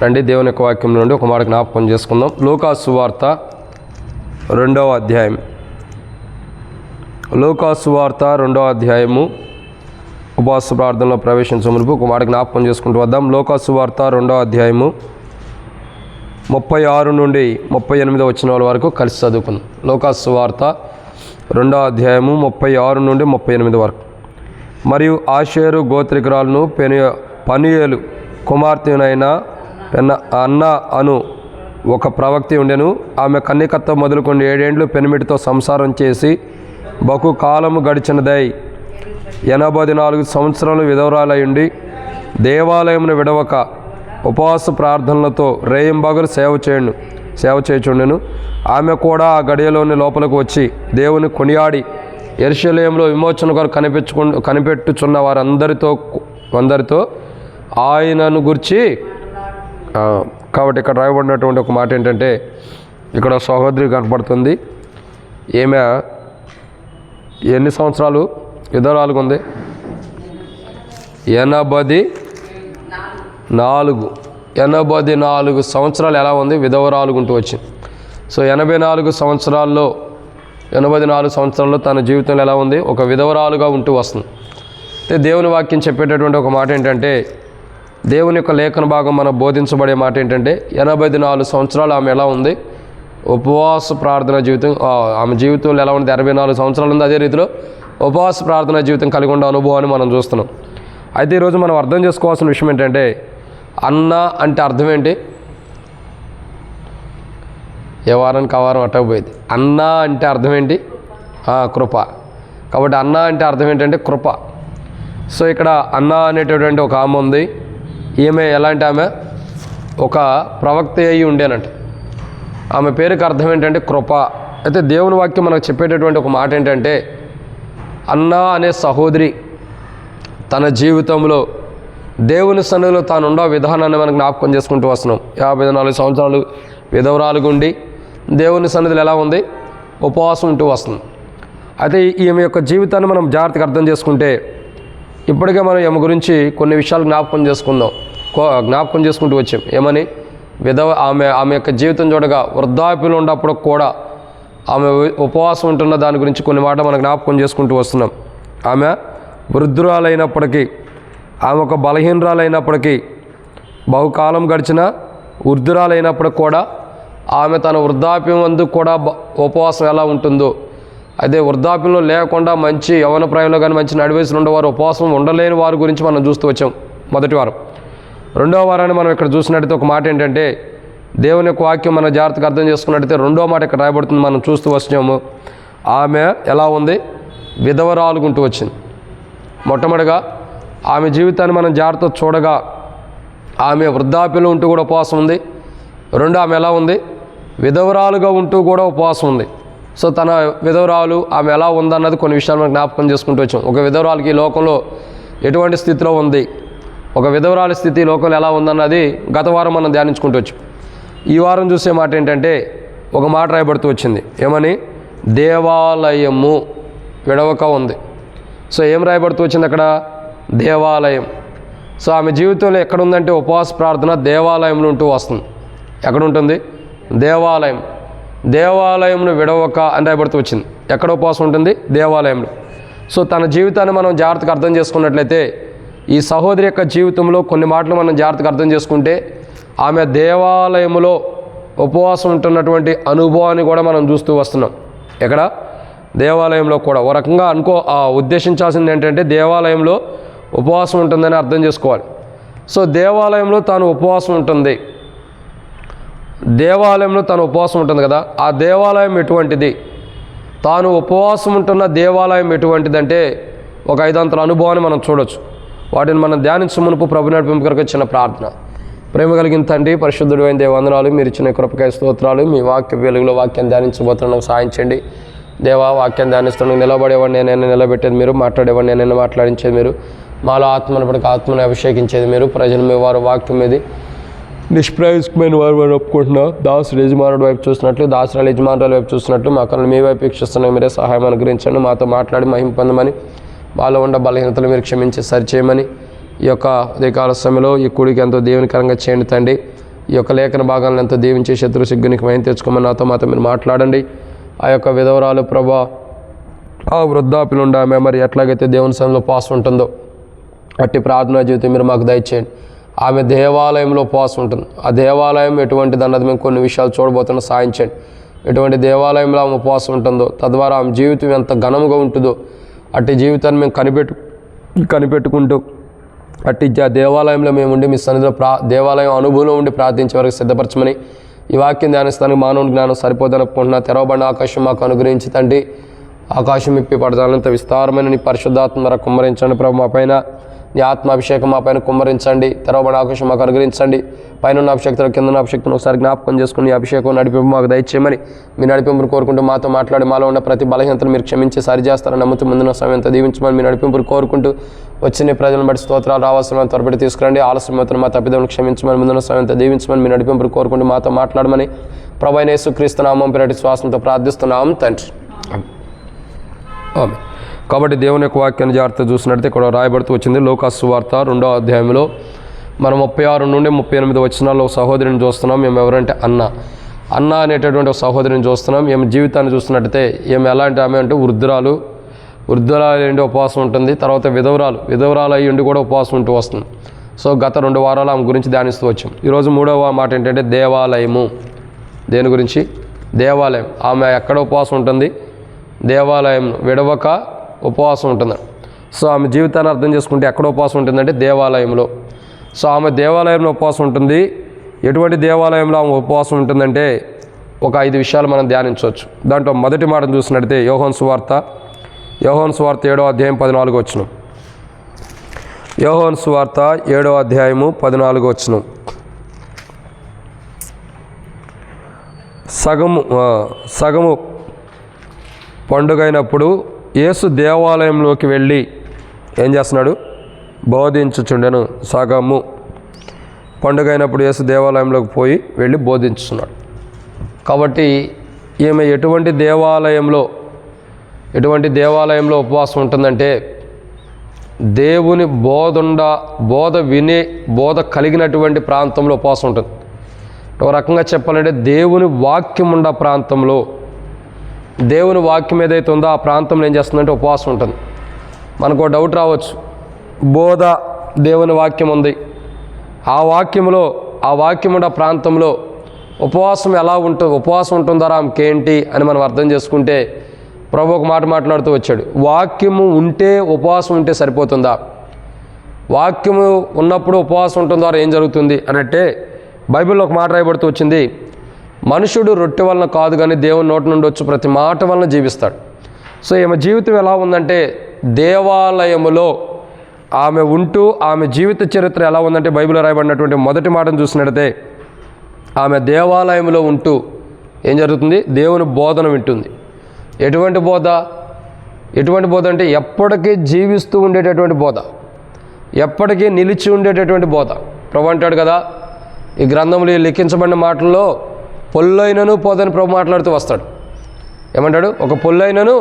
రండి దేవుని యొక్క వాక్యం నుండి ఒక మాట జ్ఞాపకం చేసుకుందాం. లూకాసు సువార్త 2వ అధ్యాయం. లూకాసు సువార్త 2వ అధ్యాయము ఉపవాస ప్రార్థనలో ప్రవేశించే మునుపు ఒక మాట జ్ఞాపకం చేసుకుంటూ వద్దాం. లూకాసు సువార్త 2వ అధ్యాయము 36 నుండి 38 వచనాల వరకు కలిసి చదువుకుందాం. లూకాసు సువార్త 2వ అధ్యాయము 36 నుండి 38 వరకు. మరియు ఆషేరు గోత్రికురాలను పనియేలు కుమార్తెనైన అన్న అను ఒక ప్రవక్తి ఉండెను. ఆమె కన్యకత్వం మొదలుకొని 7 ఏండ్లు పెనిమిటితో సంసారం చేసి బహుకాలము గడిచినదై 84 సంవత్సరాలు విధవరాలయుండి దేవాలయమును విడవక ఉపవాస ప్రార్థనలతో రేయింబగలు సేవ చేయుచుండెను. ఆమె కూడా ఆ గడియలోని లోపలికి వచ్చి దేవుని కొనియాడి యెరూషలేములో విమోచన కొరకు కనిపెట్టుచున్న వారందరితో ఆయనను గురించి. కాబట్టి ఇక్కడ రాయబడినటువంటి ఒక మాట ఏంటంటే, ఇక్కడ సహోదరి కనపడుతుంది. ఈమె ఎన్ని సంవత్సరాలు విధవరాలుగా ఉంది? 84 సంవత్సరాలు ఎలా ఉంది? విధవరాలుగుంటూ వచ్చింది. సో 84 సంవత్సరాల్లో తన జీవితంలో ఎలా ఉంది? ఒక విధవరాలుగా ఉంటూ వస్తుంది. అయితే దేవుని వాక్యం చెప్పేటటువంటి ఒక మాట ఏంటంటే, దేవుని యొక్క లేఖన భాగం మనం బోధించబడే మాట ఏంటంటే, 84 సంవత్సరాలు ఆమె ఎలా ఉంది? ఉపవాస ప్రార్థన జీవితం. ఆమె జీవితంలో ఎలా ఉంది? 64 సంవత్సరాలు ఉంది. అదే రీతిలో ఉపవాస ప్రార్థన జీవితం కలిగి ఉండే అనుభవాన్ని మనం చూస్తున్నాం. అయితే ఈరోజు మనం అర్థం చేసుకోవాల్సిన విషయం ఏంటంటే, అన్న అంటే అర్థం ఏంటి? ఏ వారానికి ఆ వారం అట్టకపోయేది. అన్న అంటే అర్థం ఏంటి? కృప. కాబట్టి అన్న అంటే అర్థం ఏంటంటే కృప. సో ఇక్కడ అన్న అనేటటువంటి ఒక ఆమె ఉంది. ఈమె ఎలాంటి ఆమె? ఒక ప్రవక్త అయి ఉండేనంట. ఆమె పేరుకి అర్థం ఏంటంటే కృప. అయితే దేవుని వాక్యం మనకు చెప్పేటటువంటి ఒక మాట ఏంటంటే, అన్న అనే సహోదరి తన జీవితంలో దేవుని సన్నిధిలో తాను ఉండే విధానాన్ని మనకు జ్ఞాపకం చేసుకుంటూ వస్తున్నాం. 54 సంవత్సరాలు విధవరాలుగా ఉండి దేవుని సన్నిధిలో ఎలా ఉంది? ఉపవాసం ఉంటూ వస్తుంది. అయితే ఈమె యొక్క జీవితాన్ని మనం జాగ్రత్తగా అర్థం చేసుకుంటే, ఇప్పటికే మనం ఈమె గురించి కొన్ని విషయాలు జ్ఞాపకం చేసుకుంటూ వచ్చాం. ఏమని? ఆమె యొక్క జీవితం చూడగా వృద్ధాప్యంలో ఉన్నప్పుడు కూడా ఆమె ఉపవాసం ఉంటున్న దాని గురించి కొన్ని మాట మనం జ్ఞాపకం చేసుకుంటూ వస్తున్నాం. ఆమె వృద్ధురాలైనప్పటికీ, ఆమె ఒక బలహీనరాలైనప్పటికీ, బహుకాలం గడిచిన వృద్ధురాలైనప్పటికి కూడా ఆమె తన వృద్ధాప్యం అందుకు కూడా ఉపవాసం ఎలా ఉంటుందో, అదే వృద్ధాప్యంలో లేకుండా మంచి యవ్వన ప్రాయంలో కానీ మంచి నడివేసి ఉండేవారు ఉపవాసం ఉండలేని వారి గురించి మనం చూస్తూ వచ్చాం మొదటి వారం. 2వ వారాన్ని మనం ఇక్కడ చూసినట్టయితే ఒక మాట ఏంటంటే, దేవుని యొక్క వాక్యం మనం జాగ్రత్తగా అర్థం చేసుకున్నట్టయితే 2వ మాట ఇక్కడ రాయబడుతుంది. మనం చూస్తూ వచ్చాము. ఆమె ఎలా ఉంది? విధవరాలుగుంటూ వచ్చింది. మొట్టమొదటిగా ఆమె జీవితాన్ని మనం జాగ్రత్తగా చూడగా ఆమె వృద్ధాప్యంలో ఉంటూ కూడా ఉపవాసం ఉంది. 2 ఆమె ఎలా ఉంది? విధవరాలుగా ఉంటూ కూడా ఉపవాసం ఉంది. సో తన విధవరాలు ఆమె ఎలా ఉందన్నది కొన్ని విషయాలు మనం జ్ఞాపకం చేసుకుంటూ వచ్చాం. ఒక విధవరాలకి ఈ లోకంలో ఎటువంటి స్థితిలో ఉంది, ఒక విధవరాలి స్థితి లోకంలో ఎలా ఉందన్నది గత వారం మనం ధ్యానించుకుంటూ వచ్చాం. ఈ వారం చూసే మాట ఏంటంటే, ఒక మాట రాయబడుతూ వచ్చింది. ఏమని? దేవాలయము విడవక ఉంది. సో ఏం రాయబడుతూ వచ్చింది అక్కడ? దేవాలయం. సో ఆమె జీవితంలో ఎక్కడ ఉందంటే ఉపవాస ప్రార్థన దేవాలయంలో ఉంటూ వస్తుంది. ఎక్కడ ఉంటుంది? దేవాలయం. దేవాలయంను విడవక అని రాయబడుతూ వచ్చింది. ఎక్కడ ఉపవాసం ఉంటుంది? దేవాలయంలో. సో తన జీవితాన్ని మనం జాగ్రత్తగా అర్థం చేసుకున్నట్లయితే, ఈ సహోదరి యొక్క జీవితంలో కొన్ని మాటలు మనం జాగ్రత్తగా అర్థం చేసుకుంటే, ఆమె దేవాలయంలో ఉపవాసం ఉంటున్నటువంటి అనుభవాన్ని కూడా మనం చూస్తూ వస్తున్నాం. ఎక్కడ? దేవాలయంలో కూడా. ఓ రకంగా ఉద్దేశించాల్సింది ఏంటంటే, దేవాలయంలో ఉపవాసం ఉంటుందని అర్థం చేసుకోవాలి. సో దేవాలయంలో తాను ఉపవాసం ఉంటుంది. దేవాలయంలో తాను ఉపవాసం ఉంటుంది కదా, ఆ దేవాలయం ఎటువంటిది? తాను ఉపవాసం ఉంటున్న దేవాలయం ఎటువంటిదంటే ఒక 5 అంతల అనుభవాన్ని మనం చూడొచ్చు. వాటిని మనం ధ్యానించే మునుపు ప్రభు నడిపింపు కొరకు చిన్న ప్రార్థన. ప్రేమ కలిగిన తండ్రి, పరిశుద్ధుడు అయిన దేవ, వందనాలు. మీరు ఇచ్చిన కృపకాయ స్తోత్రాలు. మీ వాక్య వెలుగులో వాక్యాన్ని ధ్యానించబోతున్నా సాయం చేయండి దేవా. వాక్యాన్ని ధ్యానిస్తున్నాను. నిలబడేవాడిని నేను నిలబెట్టేది మీరు, మాట్లాడేవాడిని నేను మాట్లాడించేది మీరు, మాలో ఆత్మను పడికి ఆత్మను అభిషేకించేది మీరు. ప్రజలు మీ వారు వాక్యం మీద నిష్ప్రయోజకమైన వారు ఒప్పుకుంటున్నా. దాసుడు యజమానుడు వైపు చూసినట్లు, దాసురాలు యజమానురాల వైపు చూసినట్లు మా కళ్ళు మీ వైపు వీక్షిస్తున్నాయి. మీరే సహాయం అనుగ్రహించండి. మాతో మాట్లాడి మహిమ పొందమని, మాలో ఉన్న బలహీనతలు మీరు క్షమించి సరిచేయమని, ఈ యొక్క ఉదయకాల సమయంలో ఈ కూడికి ఎంతో దేవునికరంగా చేయండి తండ్రి. ఈ యొక్క లేఖన భాగాలను ఎంతో దీవించి శత్రు సిగ్గునికి మయం తెచ్చుకోమని నాతో మాతో మీరు మాట్లాడండి. ఆ యొక్క విధవరాలు ప్రభా, ఆ వృద్ధాప్యులు ఉండే ఆమె మరి ఎట్లాగైతే దేవుని సన్నిధిలో ఉపవాసం ఉంటుందో అట్టి ప్రార్థనా జీవితం మీరు మాకు దయచేయండి. ఆమె దేవాలయంలో ఉపవాసం ఉంటుంది. ఆ దేవాలయం ఎటువంటిది అన్నది మేము కొన్ని విషయాలు చూడబోతున్నా, సాయించండి. ఎటువంటి దేవాలయంలో ఆమె ఉపవాసం ఉంటుందో తద్వారా ఆమె జీవితం ఎంత ఘనముగా ఉంటుందో అట్టి జీవితాన్ని మేము కనిపెట్టుకుంటూ అట్టి దేవాలయంలో మేము ఉండి మీ సన్నిధిలో దేవాలయం అనుభవంలో ఉండి ప్రార్థించే వరకు సిద్ధపరచమని ఈ వాక్యం ధ్యానిస్తానికి మానవుని జ్ఞానం సరిపోదనుకుంటున్నా. తెరవబడిన ఆకాశం మాకు అనుగ్రహించి తండ్రి, ఆకాశం ఇప్పి పడతానంత విస్తారమైన నీ పరిశుద్ధాత్మ ద్వారా కుమ్మరించండి ప్రభు. మా పైన నీ ఆత్మాభిషేకం మా పైన కుమ్మరించండి. తెరవబడిన ఆకాశం మాకు అనుగ్రహించండి. పైన ఉన్న అభిషేక్తులు కింద ఉన్న అభిషేక్తులు ఒకసారి జ్ఞాపకం చేసుకుని ఈ అభిషేకం నడిపింపు మాకు దయచేయమని మీ నడిపింపును కోరుకుంటూ మాతో మాట్లాడి మాలో ఉన్న ప్రతి బలహీనతను మీరు క్షమించి సరిచేస్తారని నమ్ముతూ ముందున్న సమయంతో దీవించమని మీ నడిపింపును కోరుకుంటూ వచ్చిన ప్రజలను బట్టి స్తోత్రాలు రావాల్సిన త్వరపడి తీసుకురండి. ఆలస్యమవుతున్న మా తప్పిదములను క్షమించమని ముందున్న సమయంతో దీవించమని మీ నడిపింపును కోరుకుంటూ మాతో మాట్లాడమని ప్రభువైన యేసుక్రీస్తు నామం పేరటి శ్వాసంతో ప్రార్థిస్తున్నాం తండ్రి. కాబట్టి దేవుని యొక్క వాక్యాన్ని జాగ్రత్త చూసినట్లయితే ఇక్కడ రాయబడుతూ వచ్చింది లూకాసు సువార్త 2వ అధ్యాయంలో మనం 36 నుండి 38 వచనాల్లో సహోదరిని చూస్తున్నాం. మేము ఎవరంటే అన్న అనేటటువంటి ఒక సహోదరిని చూస్తున్నాం. ఏమి జీవితాన్ని చూస్తున్నట్టయితే ఏమి ఎలాంటి ఆమె అంటే వృద్ధురాలు అయ్యి ఉపవాసం ఉంటుంది. తర్వాత విధవరాలు అయ్యి కూడా ఉపవాసం ఉంటూ వస్తుంది. సో గత 2 వారాలు ఆమె గురించి ధ్యానిస్తూ వచ్చాం. ఈరోజు 3వ మాట ఏంటంటే దేవాలయము. దేని గురించి? దేవాలయం. ఆమె ఎక్కడ ఉపవాసం ఉంటుంది? దేవాలయం విడవక ఉపవాసం ఉంటుంది. సో ఆమె జీవితాన్ని అర్థం చేసుకుంటే ఎక్కడ ఉపవాసం ఉంటుందంటే దేవాలయంలో. సో ఆమె దేవాలయంలో ఉపవాసం ఉంటుంది. ఎటువంటి దేవాలయంలో ఆమె ఉపవాసం ఉంటుందంటే ఒక 5 విషయాలు మనం ధ్యానించవచ్చు. దాంట్లో మొదటి మాటను చూసినట్టయితే యోహాను సువార్త 7వ అధ్యాయం 14వ వచనం. యోహాను సువార్త 7వ అధ్యాయము 14వ వచనం. సగము పండుగైనప్పుడు యేసు దేవాలయంలోకి వెళ్ళి ఏం చేస్తున్నాడు? బోధించుచుండెను. సగము పండుగైనప్పుడు యేసు దేవాలయంలోకి వెళ్ళి బోధించుతున్నాడు. కాబట్టి ఈమె ఎటువంటి దేవాలయంలో ఉపవాసం ఉంటుందంటే దేవుని బోధ కలిగినటువంటి ప్రాంతంలో ఉపవాసం ఉంటుంది. ఒక రకంగా చెప్పాలంటే దేవుని వాక్యం ఉన్న ప్రాంతంలో, దేవుని వాక్యం ఏదైతే ఉందో ఆ ప్రాంతంలో ఏం చేస్తుందంటే ఉపవాసం ఉంటుంది. మనకు డౌట్ రావచ్చు, బోధ దేవుని వాక్యం ఉంది, ఆ వాక్యం ఉన్న ప్రాంతంలో ఉపవాసం ఉంటుందా ఆమెకేంటి అని మనం అర్థం చేసుకుంటే ప్రభు ఒక మాట మాట్లాడుతూ వచ్చాడు. వాక్యము ఉంటే ఉపవాసం ఉంటే సరిపోతుందా? వాక్యము ఉన్నప్పుడు ఉపవాసం ఉంటుంది ద్వారా ఏం జరుగుతుంది అనంటే బైబిల్లో ఒక మాట రాయబడుతూ వచ్చింది, మనుషుడు రొట్టె వలన కాదు కానీ దేవుని నోటి నుండి వచ్చి ప్రతి మాట వలన జీవిస్తాడు. సో ఈమె జీవితం ఎలా ఉందంటే దేవాలయములో ఆమె ఉంటూ ఆమె జీవిత చరిత్ర ఎలా ఉందంటే బైబిల్లో రాయబడినటువంటి మొదటి మాటను చూసినట్టయితే ఆమె దేవాలయంలో ఉంటూ ఏం జరుగుతుంది? దేవుని బోధన వింటుంది. ఎటువంటి బోధ అంటే ఎప్పటికీ జీవిస్తూ ఉండేటటువంటి బోధ, ఎప్పటికీ నిలిచి ఉండేటటువంటి బోధ. ప్రభు అంటాడు కదా, ఈ గ్రంథంలో లిఖించబడిన మాటల్లో పొల్లైనను పోదని ప్రభు మాట్లాడుతూ వస్తాడు. ఏమంటాడు? ఒక పొల్లైనను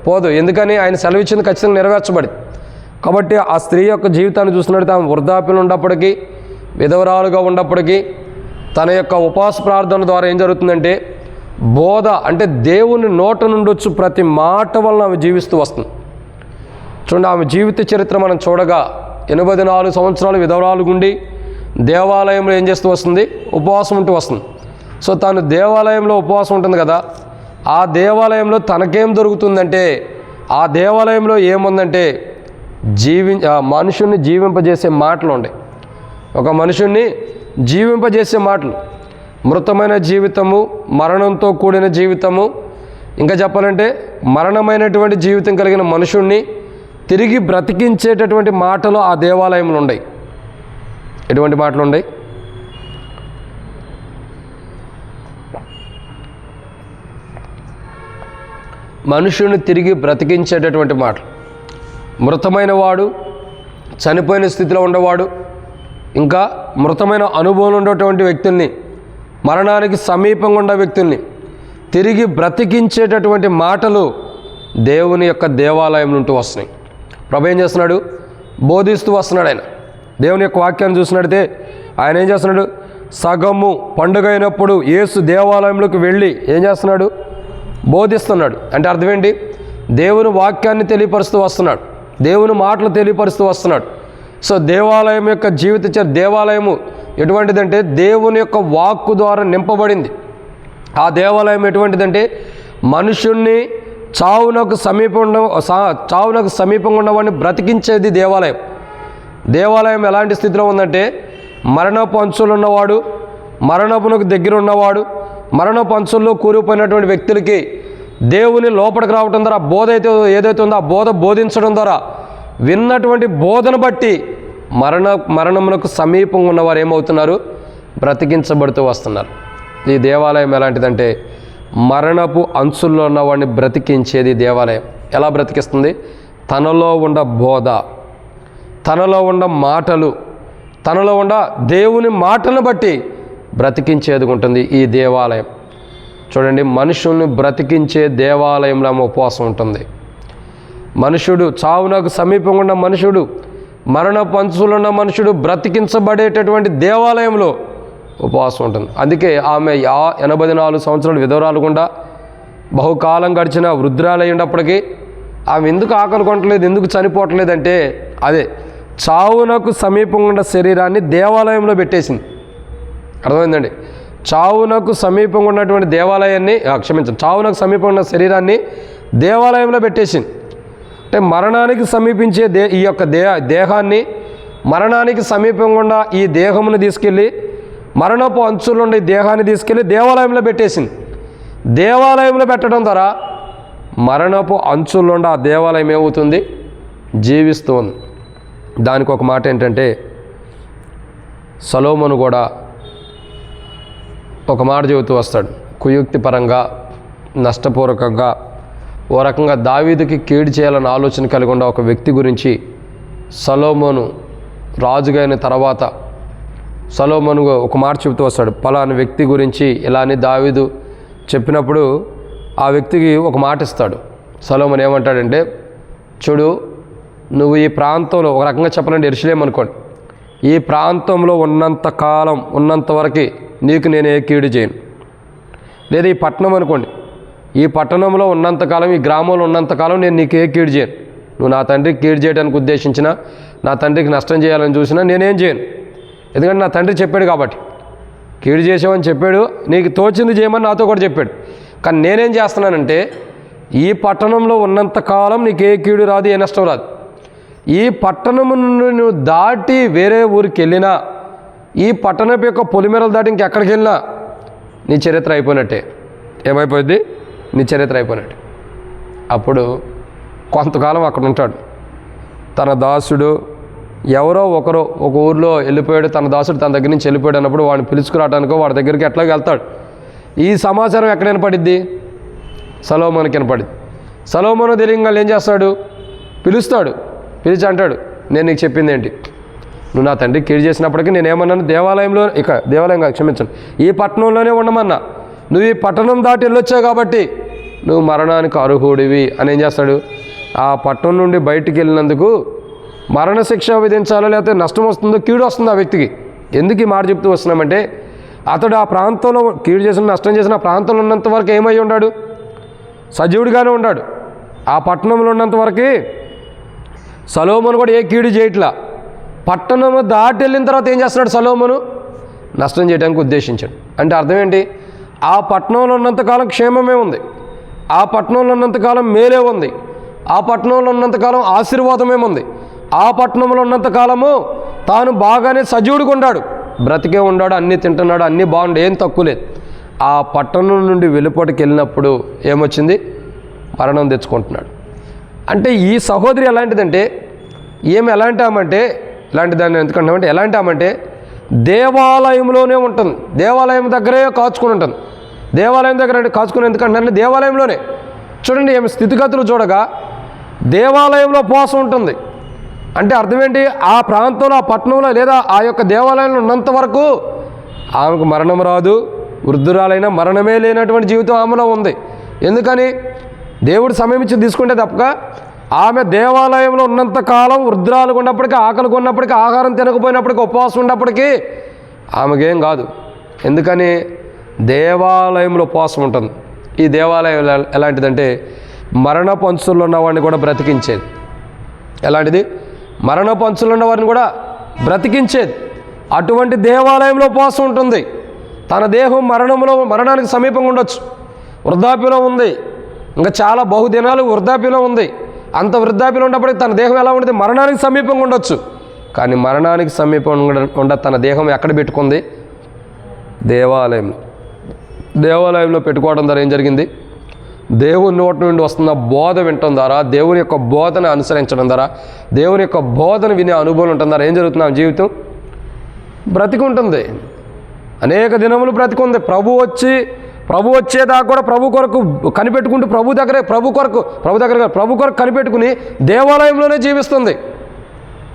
పోదు. ఎందుకని? ఆయన సెలవిచ్చింది ఖచ్చితంగా నెరవేర్చబడి. కాబట్టి ఆ స్త్రీ యొక్క జీవితాన్ని చూసినట్టు ఆమె వృద్ధాప్యం ఉన్నప్పటికీ, విధవరాలుగా ఉన్నప్పటికీ తన యొక్క ఉపవాస ప్రార్థన ద్వారా ఏం జరుగుతుందంటే బోధ అంటే దేవుని నోట నుండి వచ్చి ప్రతి మాట వలన ఆమె జీవిస్తూ వస్తుంది. చూడండి, ఆమె జీవిత చరిత్ర మనం చూడగా 84 సంవత్సరాలు విధవరాలు గుండి దేవాలయంలో ఏం చేస్తూ వస్తుంది? ఉపవాసం ఉంటూ వస్తుంది. సో తాను దేవాలయంలో ఉపవాసం ఉంటుంది కదా, ఆ దేవాలయంలో తనకేం దొరుకుతుందంటే, ఆ దేవాలయంలో ఏముందంటే మనుషుల్ని జీవింపజేసే మాటలు ఉన్నాయి. ఒక మనుషుల్ని జీవింపజేసే మాటలు, మృతమైన జీవితము, మరణంతో కూడిన జీవితము, ఇంకా చెప్పాలంటే మరణమైనటువంటి జీవితం కలిగిన మనుషుణ్ణి తిరిగి బ్రతికించేటటువంటి మాటలు ఆ దేవాలయంలో ఉన్నాయి. ఎటువంటి మాటలు ఉన్నాయి? మనుషుని తిరిగి బ్రతికించేటటువంటి మాటలు. మృతమైన వాడు, చనిపోయిన స్థితిలో ఉండేవాడు, ఇంకా మృతమైన అనుభవం ఉండేటువంటి వ్యక్తుల్ని, మరణానికి సమీపంగా ఉన్న వ్యక్తుల్ని తిరిగి బ్రతికించేటటువంటి మాటలు దేవుని యొక్క దేవాలయం నుండి వస్తున్నాయి. ప్రభు ఏం చేస్తున్నాడు? బోధిస్తూ వస్తున్నాడు. ఆయన దేవుని యొక్క వాక్యాన్ని చూసినట్టయితే ఆయన ఏం చేస్తున్నాడు? సగము పండుగ అయినప్పుడు యేసు దేవాలయంలోకి వెళ్ళి ఏం చేస్తున్నాడు? బోధిస్తున్నాడు. అంటే అర్థం ఏంటి? దేవుని వాక్యాన్ని తెలియపరుస్తూ వస్తున్నాడు, దేవుని మాటలు తెలియపరుస్తూ వస్తున్నాడు. సో దేవాలయం యొక్క దేవాలయము ఎటువంటిదంటే దేవుని యొక్క వాక్కు ద్వారా నింపబడింది. ఆ దేవాలయం ఎటువంటిదంటే మనుషుణ్ణి చావునకు సమీపంగా ఉన్నవాడిని బ్రతికించేది దేవాలయం. దేవాలయం ఎలాంటి స్థితిలో ఉందంటే మరణపు అంచులు ఉన్నవాడు, మరణపునకు దగ్గర ఉన్నవాడు, మరణపు అంచుల్లో కూరుకుపోయినటువంటి వ్యక్తులకి దేవుని లోపలికి రావటం ద్వారా బోధ ఏదైతే ఉందో ఆ బోధ బోధించడం ద్వారా విన్నటువంటి బోధను బట్టి మరణమునకు సమీపంగా ఉన్నవారు ఏమవుతున్నారు? బ్రతికించబడుతూ వస్తున్నారు. ఈ దేవాలయం ఎలాంటిదంటే మరణపు అంచుల్లో ఉన్నవాడిని బ్రతికించేది దేవాలయం. ఎలా బ్రతికిస్తుంది? తనలో ఉన్న బోధ, తనలో ఉన్న మాటలు, తనలో ఉన్న దేవుని మాటలను బట్టి బ్రతికించేది ఉంటుంది ఈ దేవాలయం. చూడండి, మనుషుల్ని బ్రతికించే దేవాలయంలో ఉపవాసం ఉంటుంది. మనుషుడు చావునకు సమీపంగా ఉన్న మనుషుడు, మరణ పంచులున్న మనుషుడు బ్రతికించబడేటటువంటి దేవాలయంలో ఉపవాసం ఉంటుంది. అందుకే ఆమె 84 సంవత్సరాలు విధవరాలు గుండా బహుకాలం గడిచిన వృద్ధురాలై ఉన్నప్పటికీ ఆమె ఎందుకు ఆకలి కొనట్లేదు, ఎందుకు చనిపోవట్లేదంటే అదే చావునకు సమీపంగా ఉన్న శరీరాన్ని దేవాలయంలో పెట్టేసింది. అర్థమైందండి? చావునకు సమీపంగా ఉన్నటువంటి చావునకు సమీపంగా ఉన్న శరీరాన్ని దేవాలయంలో పెట్టేసింది. అంటే మరణానికి సమీపించే ఈ యొక్క దేహాన్ని, మరణానికి సమీపంగా ఉన్న ఈ దేహమును తీసుకెళ్ళి, మరణపు అంచులు ఉండే దేహాన్ని తీసుకెళ్ళి దేవాలయంలో పెట్టేసింది. దేవాలయంలో పెట్టడం ద్వారా మరణపు అంచుల్లో ఉండే ఆ దేవాలయం ఏమవుతుంది? జీవిస్తూ ఉంది. దానికి ఒక మాట ఏంటంటే సొలొమోను కూడా ఒక మాట చెబుతూ వస్తాడు. కుయుక్తి పరంగా, నష్టపూర్వకంగా, ఓ రకంగా దావీదుకి కీడు చేయాలని ఆలోచన కలిగి ఉన్న ఒక వ్యక్తి గురించి సొలొమోను రాజుగా అయిన తర్వాత సొలొమోను ఒక మాట చెబుతూ వస్తాడు. పలానా వ్యక్తి గురించి ఇలా అని దావీదు చెప్పినప్పుడు ఆ వ్యక్తికి ఒక మాట ఇస్తాడు. సొలొమోను ఏమంటాడంటే, చూడు, నువ్వు ఈ ప్రాంతంలో, ఒక రకంగా చెప్పాలంటే యెరూషలేము అనుకోండి, ఈ ప్రాంతంలో ఉన్నంత వరకు నీకు నేను ఏ కీడు చేయను. లేదా ఈ పట్టణం అనుకోండి, ఈ పట్టణంలో ఉన్నంతకాలం, ఈ గ్రామంలో ఉన్నంతకాలం నేను నీకు ఏ కీడు చేయను. నువ్వు నా తండ్రికి కీడు చేయడానికి ఉద్దేశించినా, నా తండ్రికి నష్టం చేయాలని చూసినా నేనేం చేయను. ఎందుకంటే నా తండ్రి చెప్పాడు కాబట్టి. కీడు చేసావని చెప్పాడు, నీకు తోచింది చేయమని నాతో కూడా చెప్పాడు. కానీ నేనేం చేస్తున్నానంటే ఈ పట్టణంలో ఉన్నంతకాలం నీకు ఏ కీడు రాదు, ఏ నష్టం రాదు. ఈ పట్టణం నుండి నువ్వు దాటి వేరే ఊరికి వెళ్ళినా, ఈ పట్టణం యొక్క పొలిమేరలు దాటి ఇంకెక్కడికి వెళ్ళినా నీ చరిత్ర అయిపోయినట్టే. ఏమైపోయింది? నీ చరిత్ర అయిపోయినట్టే. అప్పుడు కొంతకాలం అక్కడ ఉంటాడు. తన దాసుడు ఎవరో ఒకరు ఒక ఊరిలో వెళ్ళిపోయాడు, తన దాసుడు తన దగ్గర నుంచి వెళ్ళిపోయాడు అన్నప్పుడు వాడిని పిలుచుకురావడానికో వాడి దగ్గరికి ఎట్లాగ వెళ్తాడు. ఈ సమాచారం ఎక్కడ వినపడిద్ది? సొలొమోనుకి వినపడిద్ది. సొలొమోను తెలియంగా ఏం చేస్తాడు? పిలుస్తాడు. పిలిచి అంటాడు, నేను నీకు చెప్పింది ఏంటి? నువ్వు నా తండ్రికి కీడు చేసినప్పటికీ నేనేమన్నాను? దేవాలయం కాదు, క్షమించండి, ఈ పట్టణంలోనే ఉండమన్నా. నువ్వు ఈ పట్టణం దాటి వెళ్ళొచ్చావు కాబట్టి నువ్వు మరణానికి అర్హుడివి అని ఏం చేస్తాడు? ఆ పట్టణం నుండి బయటికి వెళ్ళినందుకు మరణశిక్ష విధించాలో, లేకపోతే నష్టం వస్తుందో, కీడు వస్తుందో ఆ వ్యక్తికి. ఎందుకు ఈ మాట చెప్తూ వస్తున్నామంటే అతడు ఆ ప్రాంతంలో కీడు చేసిన, నష్టం చేసిన ఆ ప్రాంతంలో ఉన్నంత వరకు ఏమై ఉన్నాడు? సజీవుడిగానే ఉన్నాడు. ఆ పట్టణంలో ఉన్నంత వరకు సొలొమోను కూడా ఏ కీడు చేయట్లా. పట్టణము దాటి వెళ్ళిన తర్వాత ఏం చేస్తున్నాడు? సొలొమోను నష్టం చేయడానికి ఉద్దేశించాడు. అంటే అర్థం ఏంటి? ఆ పట్టణంలో ఉన్నంతకాలం క్షేమమే ఉంది, ఆ పట్టణంలో ఉన్నంతకాలం మేలే ఉంది, ఆ పట్టణంలో ఉన్నంతకాలం ఆశీర్వాదమే ఉంది, ఆ పట్టణంలో ఉన్నంతకాలము తాను బాగానే సజీవుడిగా ఉన్నాడు, బ్రతికే ఉన్నాడు, అన్నీ తింటున్నాడు, అన్నీ బాగుండు, ఏం తక్కువ లేదు. ఆ పట్టణం నుండి వెలుపటికి వెళ్ళినప్పుడు ఏమొచ్చింది? మరణం తెచ్చుకుంటున్నాడు. అంటే ఈ సహోదరి ఎలాంటిదంటే, ఏమి ఎలాంటి ఆమంటే, ఇలాంటి దాన్ని ఎందుకంటామంటే, ఎలాంటి ఆమంటే దేవాలయంలోనే ఉంటుంది, దేవాలయం దగ్గరే కాచుకుని ఉంటుంది. దేవాలయం దగ్గర కాచుకుని ఎందుకంటే దేవాలయంలోనే. చూడండి, ఏమి స్థితిగతులు చూడగా దేవాలయంలో ఉపవాసం ఉంటుంది. అంటే అర్థం ఏంటి? ఆ ప్రాంతంలో, ఆ పట్టణంలో లేదా ఆ యొక్క దేవాలయంలో ఉన్నంత వరకు ఆమెకు మరణం రాదు. వృద్ధురాలైనా మరణమే లేనటువంటి జీవితం ఆమెలో ఉంది. ఎందుకని? దేవుడు సమయం ఇచ్చి తీసుకుంటే తప్పక ఆమె దేవాలయంలో ఉన్నంతకాలం వృద్ధురాలు ఉన్నప్పటికీ, ఆకలి ఉన్నప్పటికీ, ఆహారం తినకపోయినప్పటికీ, ఉపవాసం ఉన్నప్పటికీ ఆమెకేం కాదు. ఎందుకని? దేవాలయంలో ఉపవాసం ఉంటుంది. ఈ దేవాలయం ఎలాంటిదంటే మరణపు అంచుల్లో ఉన్నవాడిని కూడా బ్రతికించేది. ఎలాంటిది? మరణపు అంచుల్లో ఉన్నవారిని కూడా బ్రతికించేది. అటువంటి దేవాలయంలో ఉపవాసం ఉంటుంది. తన దేహం మరణానికి సమీపంగా ఉండొచ్చు, వృద్ధాప్యలో ఉంది, ఇంకా చాలా బహుదినాలు వృద్ధాప్యలో ఉంది. అంత వృద్ధాప్యలో ఉన్నప్పటికీ తన దేహం ఎలా ఉంటుంది? మరణానికి సమీపంగా ఉండొచ్చు. కానీ మరణానికి సమీపంగా ఉండ తన దేహం ఎక్కడ పెట్టుకుంది? దేవాలయంలో పెట్టుకోవడం ద్వారా ఏం జరిగింది? దేవుని నోటి నుండి వస్తున్న బోధ వినటం ద్వారా, దేవుని యొక్క బోధను అనుసరించడం ద్వారా, దేవుని యొక్క బోధను వినే అనుభవం ఉండటం ద్వారా ఏం జరుగుతుంది? ఆమె జీవితం బ్రతికి ఉంటుంది. అనేక దినములు బ్రతికుంది. ప్రభు వచ్చేదాకా కూడా ప్రభు కొరకు కనిపెట్టుకుంటూ ప్రభు కొరకు కనిపెట్టుకుని దేవాలయంలోనే జీవిస్తుంది.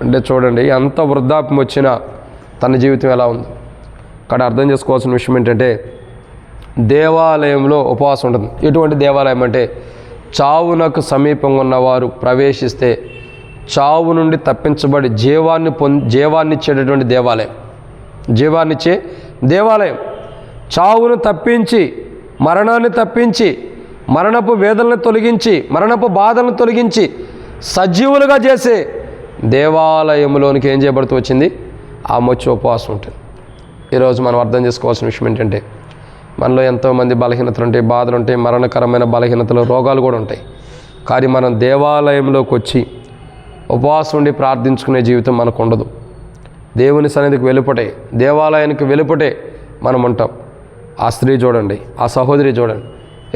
అంటే చూడండి, ఎంత వృద్ధాప్యం వచ్చినా తన జీవితం ఎలా ఉంది. ఇక్కడ అర్థం చేసుకోవాల్సిన విషయం ఏంటంటే దేవాలయంలో ఉపవాసం ఉంటుంది. ఎటువంటి దేవాలయం అంటే చావునకు సమీపంగా ఉన్నవారు ప్రవేశిస్తే చావు నుండి తప్పించబడి జీవాన్నిచ్చేటటువంటి దేవాలయం. జీవాన్నిచ్చే దేవాలయం. చావును తప్పించి, మరణాన్ని తప్పించి, మరణపు వేదనను తొలగించి, మరణపు బాధలను తొలగించి సజీవులుగా చేసే దేవాలయంలోనికి ఏం చేయబడుతూ వచ్చింది? ఆమె వచ్చి ఉపవాసం ఉంటుంది. ఈరోజు మనం అర్థం చేసుకోవాల్సిన విషయం ఏంటంటే మనలో ఎంతోమంది బలహీనతలు ఉంటాయి, బాధలు ఉంటాయి, మరణకరమైన బలహీనతలు, రోగాలు కూడా ఉంటాయి. కానీ మనం దేవాలయంలోకి వచ్చి ఉపవాసం ఉండి ప్రార్థించుకునే జీవితం మనకు ఉండదు. దేవుని సన్నిధికి వెలుపటే, దేవాలయానికి వెలుపటే మనం ఉంటాం. ఆ స్త్రీ చూడండి, ఆ సహోదరి చూడండి,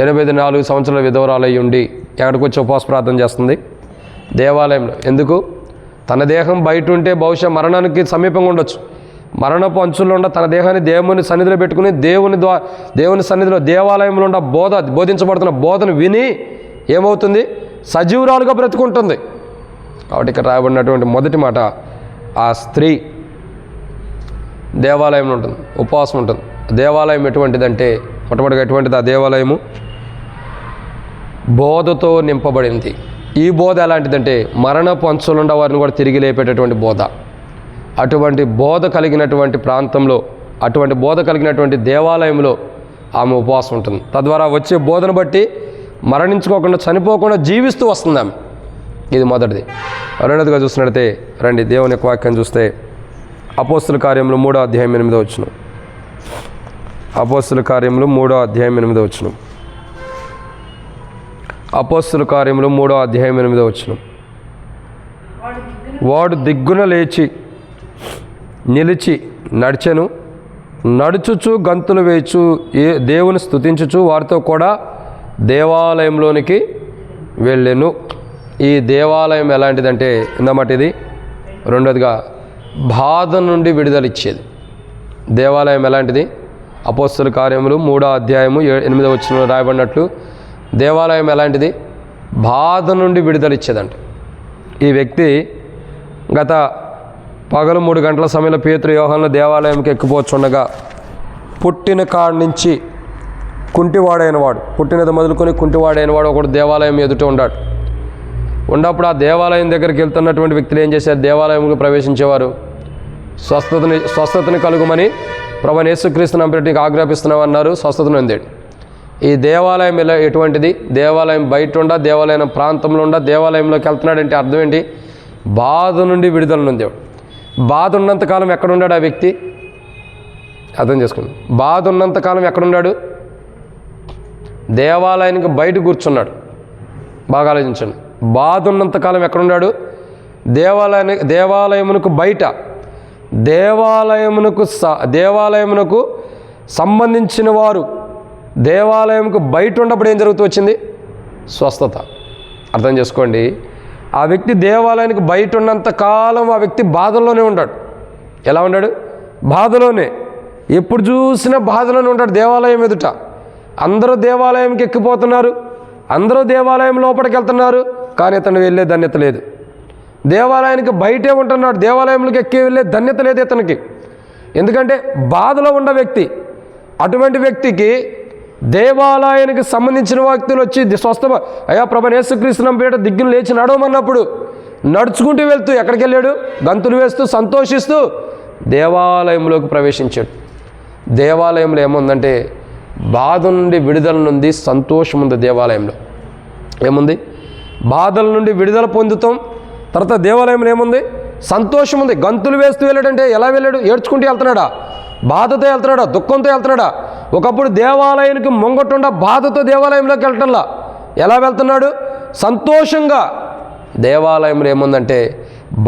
84 సంవత్సరాల విధవరాలై ఉండి ఎక్కడికి వచ్చి ఉపవాస ప్రార్థన చేస్తుంది? దేవాలయంలో. ఎందుకు? తన దేహం బయట ఉంటే బహుశా మరణానికి సమీపంగా ఉండొచ్చు. మరణపు అంచుల్లో ఉండ తన దేహాన్ని దేవుని సన్నిధిలో పెట్టుకుని దేవుని సన్నిధిలో దేవాలయంలో ఉండ బోధించబడుతున్న బోధను విని ఏమవుతుంది? సజీవురాలుగా బ్రతుకుంటుంది. కాబట్టి ఇక్కడ రాయబడినటువంటి మొదటి మాట, ఆ స్త్రీ దేవాలయంలో ఉంటుంది, ఉపవాసం ఉంటుంది. దేవాలయం ఎటువంటిదంటే మొట్టమొదటిగా ఎటువంటిది? ఆ దేవాలయము బోధతో నింపబడింది. ఈ బోధ ఎలాంటిదంటే మరణపు అంచులుండ వారిని కూడా తిరిగి లేపేటటువంటి బోధ. అటువంటి బోధ కలిగినటువంటి ప్రాంతంలో, అటువంటి బోధ కలిగినటువంటి దేవాలయంలో ఆమె ఉపవాసం ఉంటుంది. తద్వారా వచ్చే బోధను బట్టి మరణించుకోకుండా, చనిపోకుండా జీవిస్తూ వస్తుంది ఆమె. ఇది మొదటిది. రెండవదిగా చూసినట్లయితే రండి దేవుని యొక్క వాక్యం చూస్తే అపోస్తుల కార్యములు 3వ అధ్యాయం 8వ వచనం. అపోస్తుల కార్యములు 3వ అధ్యాయం 8వ వచనం. అపోస్తుల కార్యములు 3వ అధ్యాయం 8వ వచనం. వాడు దిగ్గున లేచి నిలిచి నడిచెను, నడుచుచు గంతులు వేయచు దేవుని స్తుతించుచు వారితో కూడా దేవాలయంలోనికి వెళ్ళెను. ఈ దేవాలయం ఎలాంటిదంటే ఇందమాట ఇది రెండోదిగా బాధ నుండి విడుదలిచ్చేది. దేవాలయం ఎలాంటిది? అపోస్తుల కార్యములు 3వ అధ్యాయము 8వ వచనంలో రాయబడినట్లు దేవాలయం ఎలాంటిది? బాధ నుండి విడుదలిచ్చేదంట. ఈ వ్యక్తి గత పగలు 3 గంటల సమయంలో పేతురు యోహాను దేవాలయంకి ఎక్కిపోచుండగా పుట్టిన కాడి నుంచి కుంటివాడైనవాడు, పుట్టినది మొదలుకొని కుంటివాడైనవాడు ఒకడు దేవాలయం ఎదుట ఉన్నప్పుడు ఆ దేవాలయం దగ్గరికి వెళ్తున్నటువంటి వ్యక్తులు ఏం చేశారు? దేవాలయంకి ప్రవేశించేవారు స్వస్థతని కలుగుమని ప్రభువైన యేసుక్రీస్తు నామమున నీకు ఆజ్ఞాపిస్తున్నామన్నారు. స్వస్థతను పొందాడు. ఈ దేవాలయం ఎటువంటిది? దేవాలయం బయట ఉండ, దేవాలయం ప్రాంతంలో ఉండ, దేవాలయంలోకి వెళ్తున్నాడంటే అర్థం ఏంటి? బాధ నుండి విడుదల నొందేవాడు. బాధ ఉన్నంతకాలం ఎక్కడున్నాడు ఆ వ్యక్తి? అర్థం చేసుకోండి. బాధ ఉన్నంతకాలం ఎక్కడున్నాడు? దేవాలయానికి బయట కూర్చున్నాడు. బాగా ఆలోచించండి. బాధ ఉన్నంతకాలం ఎక్కడున్నాడు? దేవాలయమునకు బయట. దేవాలయమునకు సంబంధించిన వారు దేవాలయంకు బయట ఉన్నప్పుడు ఏం జరుగుతూ వచ్చింది? స్వస్థత. అర్థం చేసుకోండి. ఆ వ్యక్తి దేవాలయానికి బయట ఉన్నంత కాలం ఆ వ్యక్తి బాధల్లోనే ఉన్నాడు. ఎలా ఉన్నాడు? బాధలోనే. ఎప్పుడు చూసినా బాధలోనే ఉంటాడు. దేవాలయం ఎదుట అందరూ దేవాలయంకి ఎక్కిపోతున్నారు, అందరూ దేవాలయం లోపలికి వెళ్తున్నారు, కానీ ఇతను వెళ్ళే ధన్యత లేదు. దేవాలయానికి బయటే ఉంటున్నాడు, దేవాలయంలోకి ఎక్కి వెళ్ళే ధన్యత లేదు ఇతనికి. ఎందుకంటే బాధలో ఉన్న వ్యక్తి. అటువంటి వ్యక్తికి దేవాలయానికి సంబంధించిన వ్యక్తులు వచ్చి అయ్యా ప్రభువైన యేసుక్రీస్తు నామమున పేరిట దిగ్గును లేచి నడవమన్నప్పుడు నడుచుకుంటూ వెళ్తూ ఎక్కడికి వెళ్ళాడు? గంతులు వేస్తూ సంతోషిస్తూ దేవాలయంలోకి ప్రవేశించాడు. దేవాలయంలో ఏముందంటే బాధ నుండి విడుదల నుండి సంతోషం ఉంది. దేవాలయంలో ఏముంది? బాధల నుండి విడుదల పొందుతాం. తర్వాత దేవాలయంలో ఏముంది? సంతోషం ఉంది. గంతులు వేస్తూ వెళ్ళాడంటే ఎలా వెళ్ళాడు? ఏడ్చుకుంటూ వెళ్తున్నాడా? బాధతో వెళ్తున్నాడా? దుఃఖంతో వెళ్తున్నాడా? ఒకప్పుడు దేవాలయానికి ముంగటుండా బాధతో దేవాలయంలోకి వెళ్ళటంలా ఎలా వెళ్తున్నాడు? సంతోషంగా. దేవాలయంలో ఏముందంటే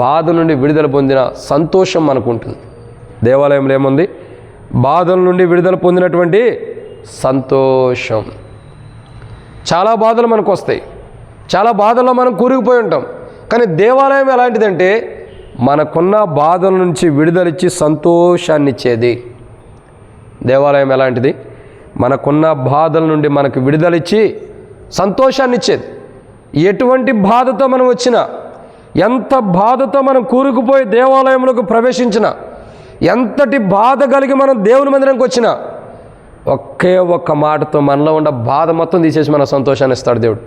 బాధ నుండి విడుదల పొందిన సంతోషం మనకు ఉంటుంది. దేవాలయంలో ఏముంది? బాధల నుండి విడుదల పొందినటువంటి సంతోషం. చాలా బాధలు మనకు వస్తాయి, చాలా బాధల్లో మనం కూరుకుపోయి ఉంటాం. కానీ దేవాలయం ఎలాంటిదంటే మనకున్న బాధల నుంచి విడుదలిచ్చి సంతోషాన్ని ఇచ్చేది. దేవాలయం ఎలాంటిది? మనకున్న బాధల నుండి మనకు విడుదలిచ్చి సంతోషాన్ని ఇచ్చేది. ఎటువంటి బాధతో మనం వచ్చినా, ఎంత బాధతో మనం కూరుకుపోయి దేవాలయంలోకి ప్రవేశించినా, ఎంతటి బాధ కలిగి మనం దేవుని మందిరానికి వచ్చినా, ఒకే ఒక్క మాటతో మనలో ఉన్న బాధ మొత్తం తీసేసి మన సంతోషాన్ని ఇస్తాడు దేవుడు.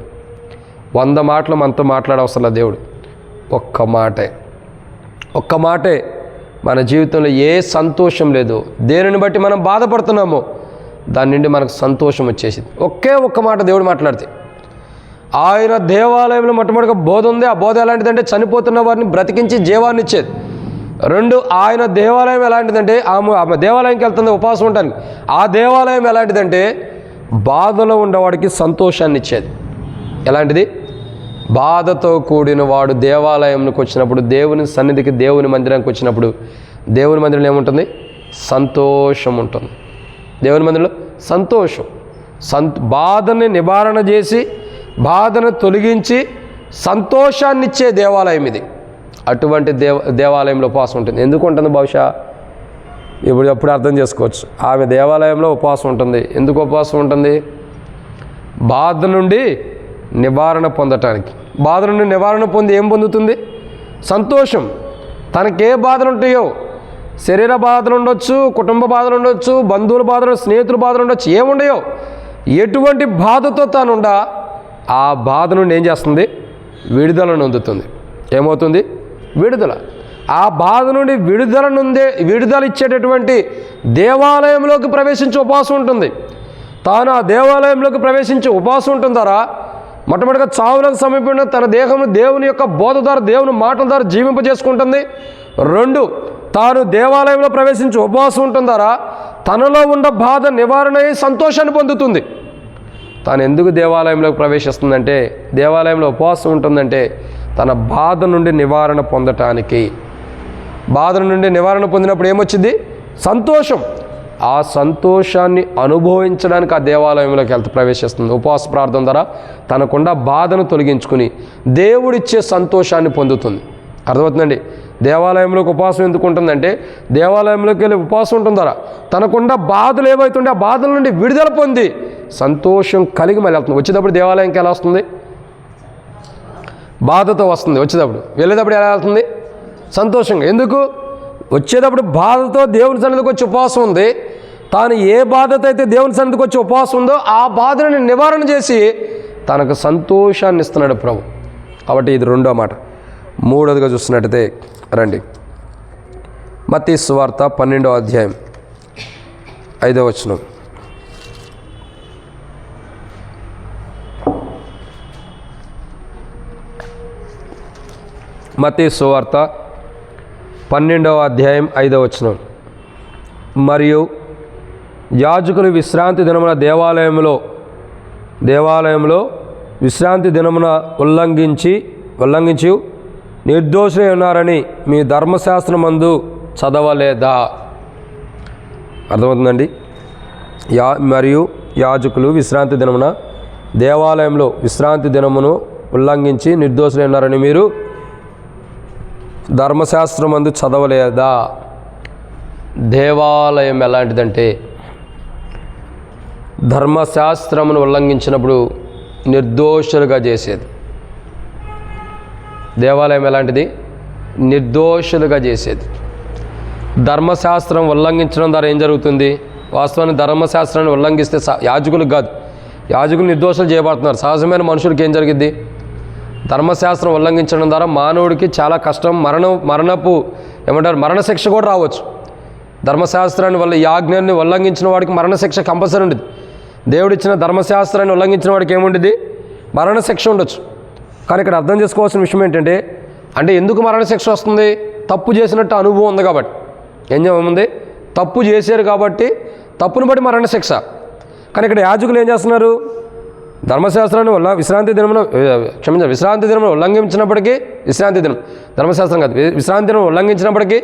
100 మాటలు మనతో మాట్లాడవసరం లేదు దేవుడు. ఒక్క మాటే మన జీవితంలో ఏ సంతోషం లేదు, దేనిని బట్టి మనం బాధపడుతున్నామో దాని నుండి మనకు సంతోషం వచ్చేసింది. ఒకే ఒక్క మాట దేవుడు మాట్లాడితే. ఆయన దేవాలయంలో మొట్టమొదటిగా బోధ ఉంది. ఆ బోధ ఎలాంటిదంటే చనిపోతున్న వారిని బ్రతికించి జీవాన్ని ఇచ్చేది. 2, ఆయన దేవాలయం ఎలాంటిదంటే ఆమె దేవాలయంకి వెళ్తుంది ఉపవాసం ఉండడానికి. ఆ దేవాలయం ఎలాంటిదంటే బాధలో ఉండేవాడికి సంతోషాన్ని ఇచ్చేది. ఎలాంటిది? బాధతో కూడిన వాడు దేవాలయంకి వచ్చినప్పుడు, దేవుని సన్నిధికి, దేవుని మందిరానికి వచ్చినప్పుడు, దేవుని మందిరంలో ఏముంటుంది? సంతోషం ఉంటుంది. దేవుని మందిరంలో సంతోషం. బాధని నివారణ చేసి, బాధను తొలగించి సంతోషాన్ని ఇచ్చే దేవాలయం ఇది. అటువంటి దేవాలయంలో ఉపవాసం ఉంటుంది. ఎందుకు ఉంటుంది? బహుశా ఎప్పుడు అర్థం చేసుకోవచ్చు. ఆమె దేవాలయంలో ఉపవాసం ఉంటుంది. ఎందుకు ఉపవాసం ఉంటుంది? బాధ నుండి నివారణ పొందటానికి. బాధ నుండి నివారణ పొంది ఏం పొందుతుంది? సంతోషం. తనకే బాధలు ఉంటాయో, శరీర బాధలు ఉండొచ్చు, కుటుంబ బాధలు ఉండొచ్చు, బంధువుల బాధలు, స్నేహితుల బాధలు ఉండొచ్చు, ఏముండయో, ఎటువంటి బాధతో తానుండా ఆ బాధ నుండి ఏం చేస్తుంది? విడుదలను అందుతుంది. ఏమవుతుంది? విడుదల. ఆ బాధ నుండి విడుదల ఇచ్చేటటువంటి దేవాలయంలోకి ప్రవేశించి ఉపవాసం ఉంటుంది. తాను ఆ దేవాలయంలోకి ప్రవేశించి ఉపవాసం ఉంటుందారా మొట్టమొదటిగా చావులకు సమీపంలో తన దేహము దేవుని యొక్క బోధ ద్వారా, దేవుని మాటల ద్వారా జీవింపజేసుకుంటుంది. 2, తాను దేవాలయంలో ప్రవేశించి ఉపవాసం ఉంటుందారా తనలో ఉన్న బాధ నివారణ అయ్యి సంతోషాన్ని పొందుతుంది. తాను ఎందుకు దేవాలయంలోకి ప్రవేశిస్తుందంటే, దేవాలయంలో ఉపవాసం ఉంటుందంటే తన బాధ నుండి నివారణ పొందటానికి. బాధ నుండి నివారణ పొందినప్పుడు ఏమొచ్చింది? సంతోషం. ఆ సంతోషాన్ని అనుభవించడానికి ఆ దేవాలయంలోకి ప్రవేశిస్తుంది. ఉపవాస ప్రార్థన ద్వారా తనకుండా బాధను తొలగించుకుని దేవుడిచ్చే సంతోషాన్ని పొందుతుంది. అర్థమవుతుందండి? దేవాలయంలోకి ఉపవాసం ఎందుకు ఉంటుందంటే, దేవాలయంలోకి వెళ్ళి ఉపవాసం ఉంటుంది ద్వారా తనకుండా బాధలు ఏవైతుంటే ఆ బాధల నుండి విడుదల పొంది సంతోషం కలిగి మళ్ళీ వెళ్తుంది. వచ్చేటప్పుడు దేవాలయంకి ఎలా వస్తుంది? బాధతో వస్తుంది. వచ్చేటప్పుడు, వెళ్ళేటప్పుడు ఎలా వెళ్తుంది? సంతోషంగా. ఎందుకు? వచ్చేటప్పుడు బాధతో దేవుని సన్నిధికి వచ్చి ఉపవాసం ఉంది. తాను ఏ బాధతో అయితే దేవుని సన్నిధికి వచ్చి ఉపవాసం ఉందో ఆ బాధను నివారణ చేసి తనకు సంతోషాన్ని ఇస్తున్నాడు ప్రభు. కాబట్టి ఇది 2వ మాట. 3వదిగా చూస్తున్నట్టయితే రండి, మత్తయి సువార్త 12వ అధ్యాయం 5వ వచనం. మత్తయి సువార్త 12వ అధ్యాయం 5వ వచనం. మరియు యాజకులు విశ్రాంతి దినమున దేవాలయంలో విశ్రాంతి దినమున ఉల్లంఘించి నిర్దోషులై ఉన్నారని మీ ధర్మశాస్త్రమందు చదవలేదా? అర్థమవుతుందండి? మరియు యాజకులు విశ్రాంతి దినమున దేవాలయంలో విశ్రాంతి దినమును ఉల్లంఘించి నిర్దోషులై ఉన్నారని మీరు ధర్మశాస్త్రమందు చదవలేదా? దేవాలయం ఎలాంటిదంటే ధర్మశాస్త్రమును ఉల్లంఘించినప్పుడు నిర్దోషులుగా చేసేది. దేవాలయం ఎలాంటిది? నిర్దోషులుగా చేసేది. ధర్మశాస్త్రం ఉల్లంఘించడం ద్వారా ఏం జరుగుతుంది? వాస్తవానికి ధర్మశాస్త్రాన్ని ఉల్లంఘిస్తే యాజకులకు కాదు, యాజకులు నిర్దోషులు చేయబడుతున్నారు. సహజమైన మనుషులకి ఏం జరిగిద్ది? ధర్మశాస్త్రం ఉల్లంఘించడం ద్వారా మానవుడికి చాలా కష్టం, మరణశిక్ష కూడా రావచ్చు. ధర్మశాస్త్రాన్ని ఈ ఆజ్ఞాన్ని ఉల్లంఘించిన వాడికి మరణశిక్ష కంపల్సరీ ఉండేది. దేవుడిచ్చిన ధర్మశాస్త్రాన్ని ఉల్లంఘించిన వాడికి ఏముండేది? మరణశిక్ష ఉండొచ్చు. కానీ ఇక్కడ అర్థం చేసుకోవాల్సిన విషయం ఏంటంటే, అంటే ఎందుకు మరణశిక్ష వస్తుంది? తప్పు చేసినట్టు అనుభవం ఉంది కాబట్టి. ఏముంది? తప్పు చేశారు కాబట్టి తప్పును బట్టి మరణశిక్ష. కానీ ఇక్కడ యాజకులు ఏం చేస్తున్నారు? ధర్మశాస్త్రాన్ని విశ్రాంతి దినం ఉల్లంఘించినప్పటికీ, ధర్మశాస్త్రం కాదు, విశ్రాంతి దినం ఉల్లంఘించినప్పటికీ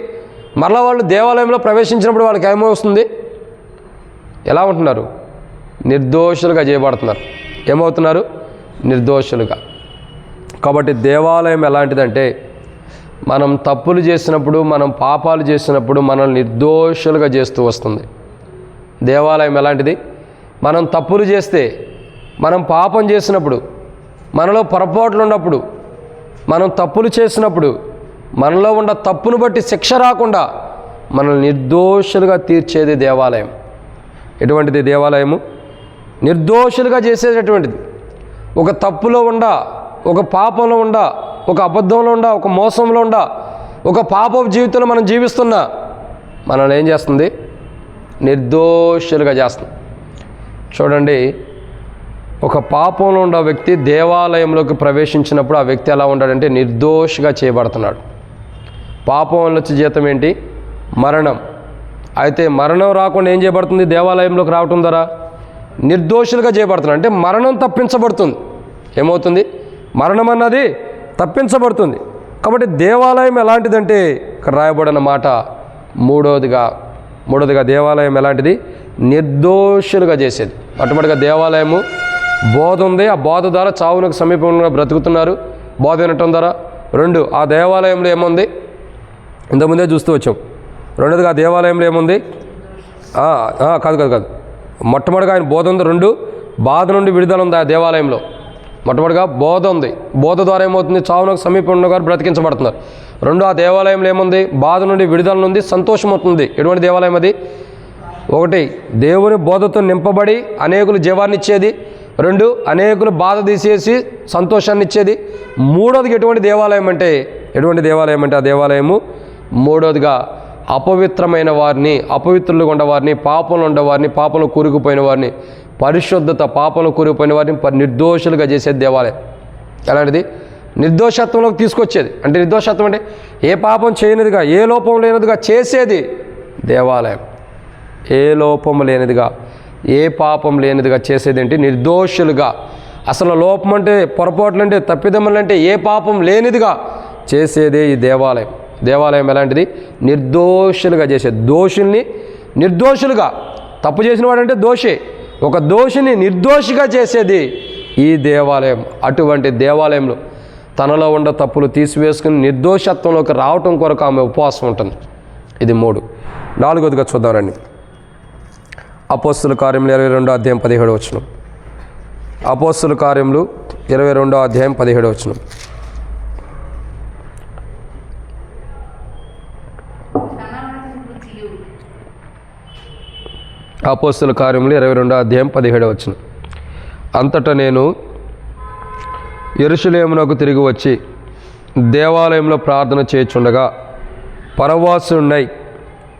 మరలా వాళ్ళు దేవాలయంలో ప్రవేశించినప్పుడు వాళ్ళకి ఏమో వస్తుంది? ఎలా ఉంటున్నారు? నిర్దోషులుగా చేయబడుతున్నారు. ఏమవుతున్నారు? నిర్దోషులుగా. కాబట్టి దేవాలయం ఎలాంటిదంటే, మనం తప్పులు చేసినప్పుడు, మనం పాపాలు చేసినప్పుడు మనల్ని నిర్దోషులుగా చేస్తూ వస్తుంది. దేవాలయం ఎలాంటిది? మనం తప్పులు చేస్తే, మనం పాపం చేసినప్పుడు, మనలో పొరపాట్లు ఉన్నప్పుడు, మనం తప్పులు చేసినప్పుడు మనలో ఉన్న తప్పును బట్టి శిక్ష రాకుండా మనల్ని నిర్దోషులుగా తీర్చేది దేవాలయం. ఎటువంటిది దేవాలయము? నిర్దోషులుగా చేసేటటువంటిది. ఒక తప్పులో ఉండా, ఒక పాపంలో ఉండా, ఒక అబద్ధంలో ఉండా, ఒక మోసంలో ఉండా, ఒక పాపపు జీవితంలో మనం జీవిస్తున్నా మనల్ని ఏం చేస్తుంది? నిర్దోషులుగా చేస్తుంది. చూడండి, ఒక పాపంలో ఉన్న వ్యక్తి దేవాలయంలోకి ప్రవేశించినప్పుడు ఆ వ్యక్తి ఎలా ఉంటాడంటే నిర్దోషిగా చేయబడుతున్నాడు. పాపంలో వచ్చే జీతం ఏంటి? మరణం. అయితే మరణం రాకుండా ఏం చేయబడుతుంది? దేవాలయంలోకి రావటం ద్వారా నిర్దోషులుగా చేయబడుతున్నాడు. అంటే మరణం తప్పించబడుతుంది. ఏమవుతుంది? మరణం అన్నది తప్పించబడుతుంది. కాబట్టి దేవాలయం ఎలాంటిదంటే ఇక్కడ రాయబడిన మాట మూడోదిగా దేవాలయం ఎలాంటిది? నిర్దోషులుగా చేసేది. అటుపడిగా దేవాలయము బోధ ఉంది. ఆ బోధ ద్వారా చావునకు సమీపంగా బ్రతుకుతున్నారు బోధ వినటం ద్వారా. 2, ఆ దేవాలయంలో ఏముంది? ఇంతకుముందే చూస్తూ వచ్చాం. రెండోదిగా ఆ దేవాలయంలో ఏముంది? కాదు. మొట్టమొదటిగా ఆయన బోధ ఉంది. 2, బాధ నుండి విడుదల ఉంది ఆ దేవాలయంలో. మొట్టమొదటిగా బోధ ఉంది. బోధ ద్వారా ఏమవుతుంది? చావునకు సమీపంలో గారు బ్రతికించబడుతున్నారు. 2, ఆ దేవాలయంలో ఏముంది? బాధ నుండి విడుదల నుండి సంతోషం అవుతుంది. ఎటువంటి దేవాలయం అది? 1, దేవుని బోధతో నింపబడి అనేకులు జీవాన్ని ఇచ్చేది. 2, అనేకులు బాధ తీసేసి సంతోషాన్ని ఇచ్చేది. 3వదిగా ఎటువంటి దేవాలయం అంటే ఆ దేవాలయము 3వదిగా అపవిత్రమైన వారిని, అపవిత్రులుగా ఉండవారిని, పాపంలో ఉండవారిని, పాపంలో కూరుకుపోయిన వారిని, పరిశుద్ధత పాపంలో కూరుకుపోయిన వారిని నిర్దోషులుగా చేసేది దేవాలయం. ఎలాంటిది? నిర్దోషత్వంలోకి తీసుకొచ్చేది. అంటే నిర్దోషత్వం అంటే ఏ పాపం చేయనిదిగా, ఏ లోపం లేనిదిగా చేసేది దేవాలయం. ఏ లోపం లేనిదిగా, ఏ పాపం లేనిదిగా చేసేది ఏంటి? నిర్దోషులుగా. అసలు లోపం అంటే, పొరపాట్లు అంటే, తప్పిదమ్ములు అంటే ఏ పాపం లేనిదిగా చేసేదే ఈ దేవాలయం. దేవాలయం ఎలాంటిది? నిర్దోషులుగా చేసేది. దోషుల్ని నిర్దోషులుగా, తప్పు చేసిన వాడంటే దోషి, ఒక దోషిని నిర్దోషిగా చేసేది ఈ దేవాలయం. అటువంటి దేవాలయంలో తనలో ఉన్న తప్పులు తీసివేసుకుని నిర్దోషత్వంలోకి రావటం కొరకు ఆమె ఉపవాసం ఉంటుంది. ఇది 3. 4వదిగా చూద్దామండి. అపోస్తుల కార్యములు 22వ అధ్యాయం 17వ వచనం. అపోస్తుల కార్యములు 22వ అధ్యాయం 17వ వచనం. అపోస్తుల కార్యములు 22వ అధ్యాయం 17వ వచనం. అంతటా నేను యెరూషలేమునకు తిరిగి వచ్చి దేవాలయంలో ప్రార్థన చేయుచుండగా పరవాసునై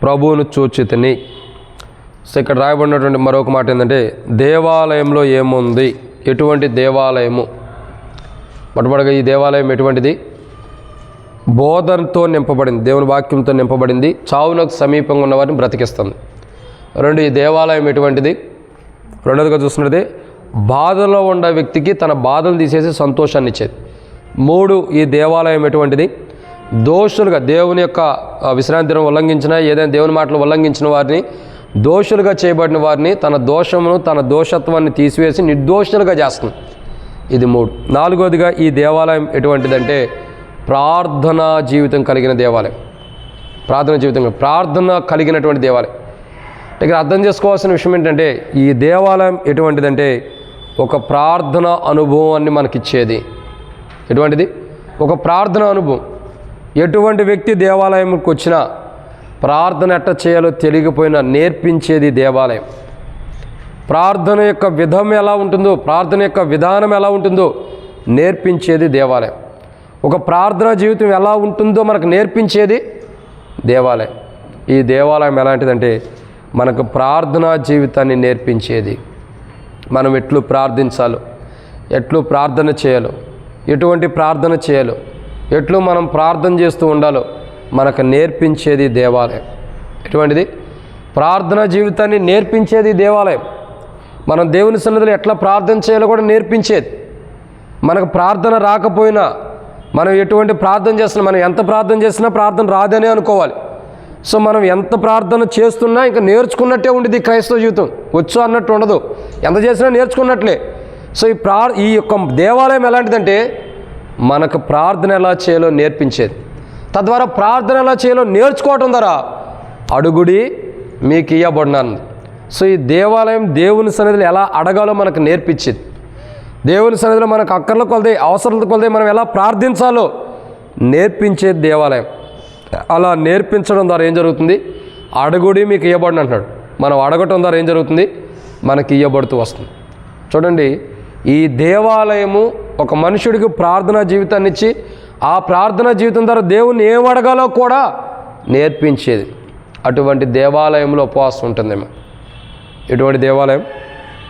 ప్రభువును చూచితిని. సో ఇక్కడ రాయబడినటువంటి మరొక మాట ఏంటంటే, దేవాలయంలో ఏముంది? ఎటువంటి దేవాలయము? మొట్టమొదటిగా ఈ దేవాలయం ఎటువంటిది? బోధనతో నింపబడింది, దేవుని వాక్యంతో నింపబడింది, చావునకు సమీపంగా ఉన్నవారిని బ్రతికిస్తుంది. 2, ఈ దేవాలయం ఎటువంటిది? రెండోదిగా చూస్తున్నది బాధలో ఉన్న వ్యక్తికి తన బాధలు తీసేసి సంతోషాన్ని ఇచ్చేది. 3, ఈ దేవాలయం ఎటువంటిది? దోషులుగా, దేవుని యొక్క విశ్రాంతి దినం ఉల్లంఘించిన, ఏదైనా దేవుని మాటలు ఉల్లంఘించిన వారిని, దోషులుగా చేయబడిన వారిని తన దోషమును, తన దోషత్వాన్ని తీసివేసి నిర్దోషులుగా చేస్తుంది. ఇది 3. 4వదిగా ఈ దేవాలయం ఎటువంటిదంటే ప్రార్థనా జీవితం కలిగిన దేవాలయం. ప్రార్థన కలిగినటువంటి దేవాలయం. ఇక్కడ అర్థం చేసుకోవాల్సిన విషయం ఏంటంటే, ఈ దేవాలయం ఎటువంటిదంటే ఒక ప్రార్థన అనుభవాన్ని మనకిచ్చేది. ఎటువంటిది? ఒక ప్రార్థన అనుభవం. ఎటువంటి వ్యక్తి దేవాలయంకి వచ్చినా ప్రార్థన ఎట్ట చేయాలో తెలియకపోయినా నేర్పించేది దేవాలయం. ప్రార్థన యొక్క విధం ఎలా ఉంటుందో, ప్రార్థన యొక్క విధానం ఎలా ఉంటుందో నేర్పించేది దేవాలయం. ఒక ప్రార్థనా జీవితం ఎలా ఉంటుందో మనకు నేర్పించేది దేవాలయం. ఈ దేవాలయం ఎలాంటిదంటే మనకు ప్రార్థనా జీవితాన్ని నేర్పించేది. మనం ఎట్లు ప్రార్థించాలో, ఎట్లు ప్రార్థన చేయాలో, ఎటువంటి ప్రార్థన చేయాలో, ఎట్లు మనం ప్రార్థన చేస్తూ ఉండాలో మనకు నేర్పించేది దేవాలయం. ఎటువంటిది? ప్రార్థనా జీవితాన్ని నేర్పించేది దేవాలయం. మనం దేవుని సన్నిధిలో ఎట్లా ప్రార్థన చేయాలో కూడా నేర్పించేది. మనకు ప్రార్థన రాకపోయినా, మనం ఎటువంటి ప్రార్థన చేస్తున్నా, మనం ఎంత ప్రార్థన చేసినా ప్రార్థన రాదనే అనుకోవాలి. సో మనం ఎంత ప్రార్థన చేస్తున్నా ఇంకా నేర్చుకున్నట్టే ఉండేది క్రైస్తవ జీవితం. వచ్చు అన్నట్టు ఉండదు, ఎంత చేసినా నేర్చుకున్నట్లే. సో ఈ యొక్క దేవాలయం ఎలాంటిదంటే మనకు ప్రార్థన ఎలా చేయాలో నేర్పించేది. తద్వారా ప్రార్థన ఎలా చేయాలో నేర్చుకోవటం ద్వారా అడుగుడి మీకు ఇయ్యబడినాను. సో ఈ దేవాలయం దేవుని సన్నిధిలో ఎలా అడగాలో మనకు నేర్పించేది. దేవుని సన్నిధిలో మనకు అక్కర్ల కొలది, అవసరాల కొలది మనం ఎలా ప్రార్థించాలో నేర్పించేది దేవాలయం. అలా నేర్పించడం ద్వారా ఏం జరుగుతుంది? అడుగుడి మీకు ఇయ్యబడిన అంటున్నాడు. మనం అడగటం ద్వారా ఏం జరుగుతుంది? మనకి ఇయ్యబడుతూ వస్తుంది. చూడండి, ఈ దేవాలయము ఒక మనుషుడికి ప్రార్థనా జీవితాన్ని ఇచ్చి ఆ ప్రార్థనా జీవితం ద్వారా దేవుణ్ణి ఏం అడగాలో కూడా నేర్పించేది. అటువంటి దేవాలయంలో ఉపవాసం ఉంటుందేమో. ఎటువంటి దేవాలయం?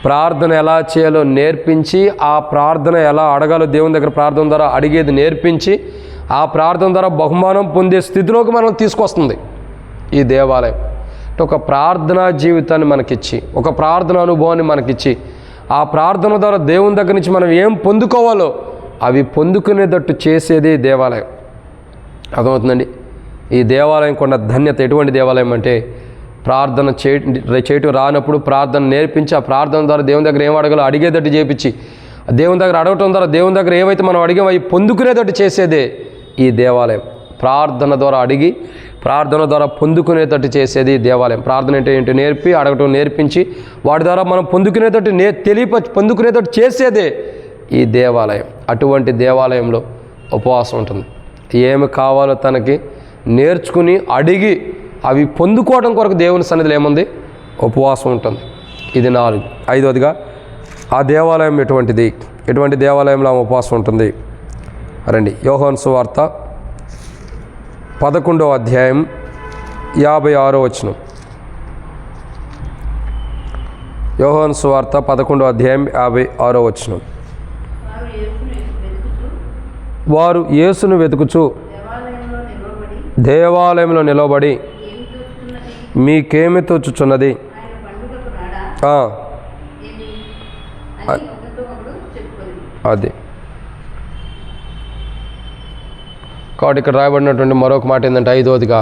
ప్రార్థన ఎలా చేయాలో నేర్పించి, ఆ ప్రార్థన ఎలా అడగాలో దేవుని దగ్గర ప్రార్థన ద్వారా అడిగేది నేర్పించి, ఆ ప్రార్థన ద్వారా బహుమానం పొందే స్థితిలోకి మనం తీసుకొస్తుంది ఈ దేవాలయం. ఒక ప్రార్థనా జీవితాన్ని మనకిచ్చి, ఒక ప్రార్థన అనుభవాన్ని మనకిచ్చి, ఆ ప్రార్థన ద్వారా దేవుని దగ్గర నుంచి మనం ఏం పొందుకోవాలో అవి పొందుకునేటట్టు చేసేది దేవాలయం. అర్థమవుతుందండి? ఈ దేవాలయం కొన్న ధన్యత ఎటువంటి దేవాలయం అంటే, ప్రార్థన చేయటం రానప్పుడు ప్రార్థన నేర్పించి, ఆ ప్రార్థన ద్వారా దేవుని దగ్గర ఏం అడగాలో అడిగేటట్టు చేపించి, దేవుని దగ్గర అడగటం ద్వారా దేవుని దగ్గర ఏవైతే మనం అడిగామో అవి పొందుకునేటట్టు చేసేదే ఈ దేవాలయం. ప్రార్థన ద్వారా అడిగి, ప్రార్థన ద్వారా పొందుకునేటట్టు చేసేది దేవాలయం. ప్రార్థన అంటే ఏంటి? నేర్పి, అడగటం నేర్పించి, వాటి ద్వారా మనం పొందుకునేటట్టు పొందుకునేటట్టు చేసేదే ఈ దేవాలయం. అటువంటి దేవాలయంలో ఉపవాసం ఉంటుంది. ఏమి కావాలో తనకి నేర్చుకుని అడిగి అవి పొందుకోవడం కొరకు దేవుని సన్నిధిలో ఏముంది? ఉపవాసం ఉంటుంది. ఇది 4. 5వదిగా ఆ దేవాలయం ఎటువంటిది? ఎటువంటి దేవాలయంలో ఉపవాసం ఉంటుంది? రండి, యోహాను సువార్త 11వ అధ్యాయం 56వ వచనం. యోహాను సువార్త 11వ అధ్యాయం 56వ వచనం. వారు యేసును వెతుకుచు దేవాలయంలో నిలబడి మీకేమి తోచుచున్నది? అది కాబట్టి ఇక్కడ రాయబడినటువంటి మరొక మాట ఏంటంటే 5వదిగా,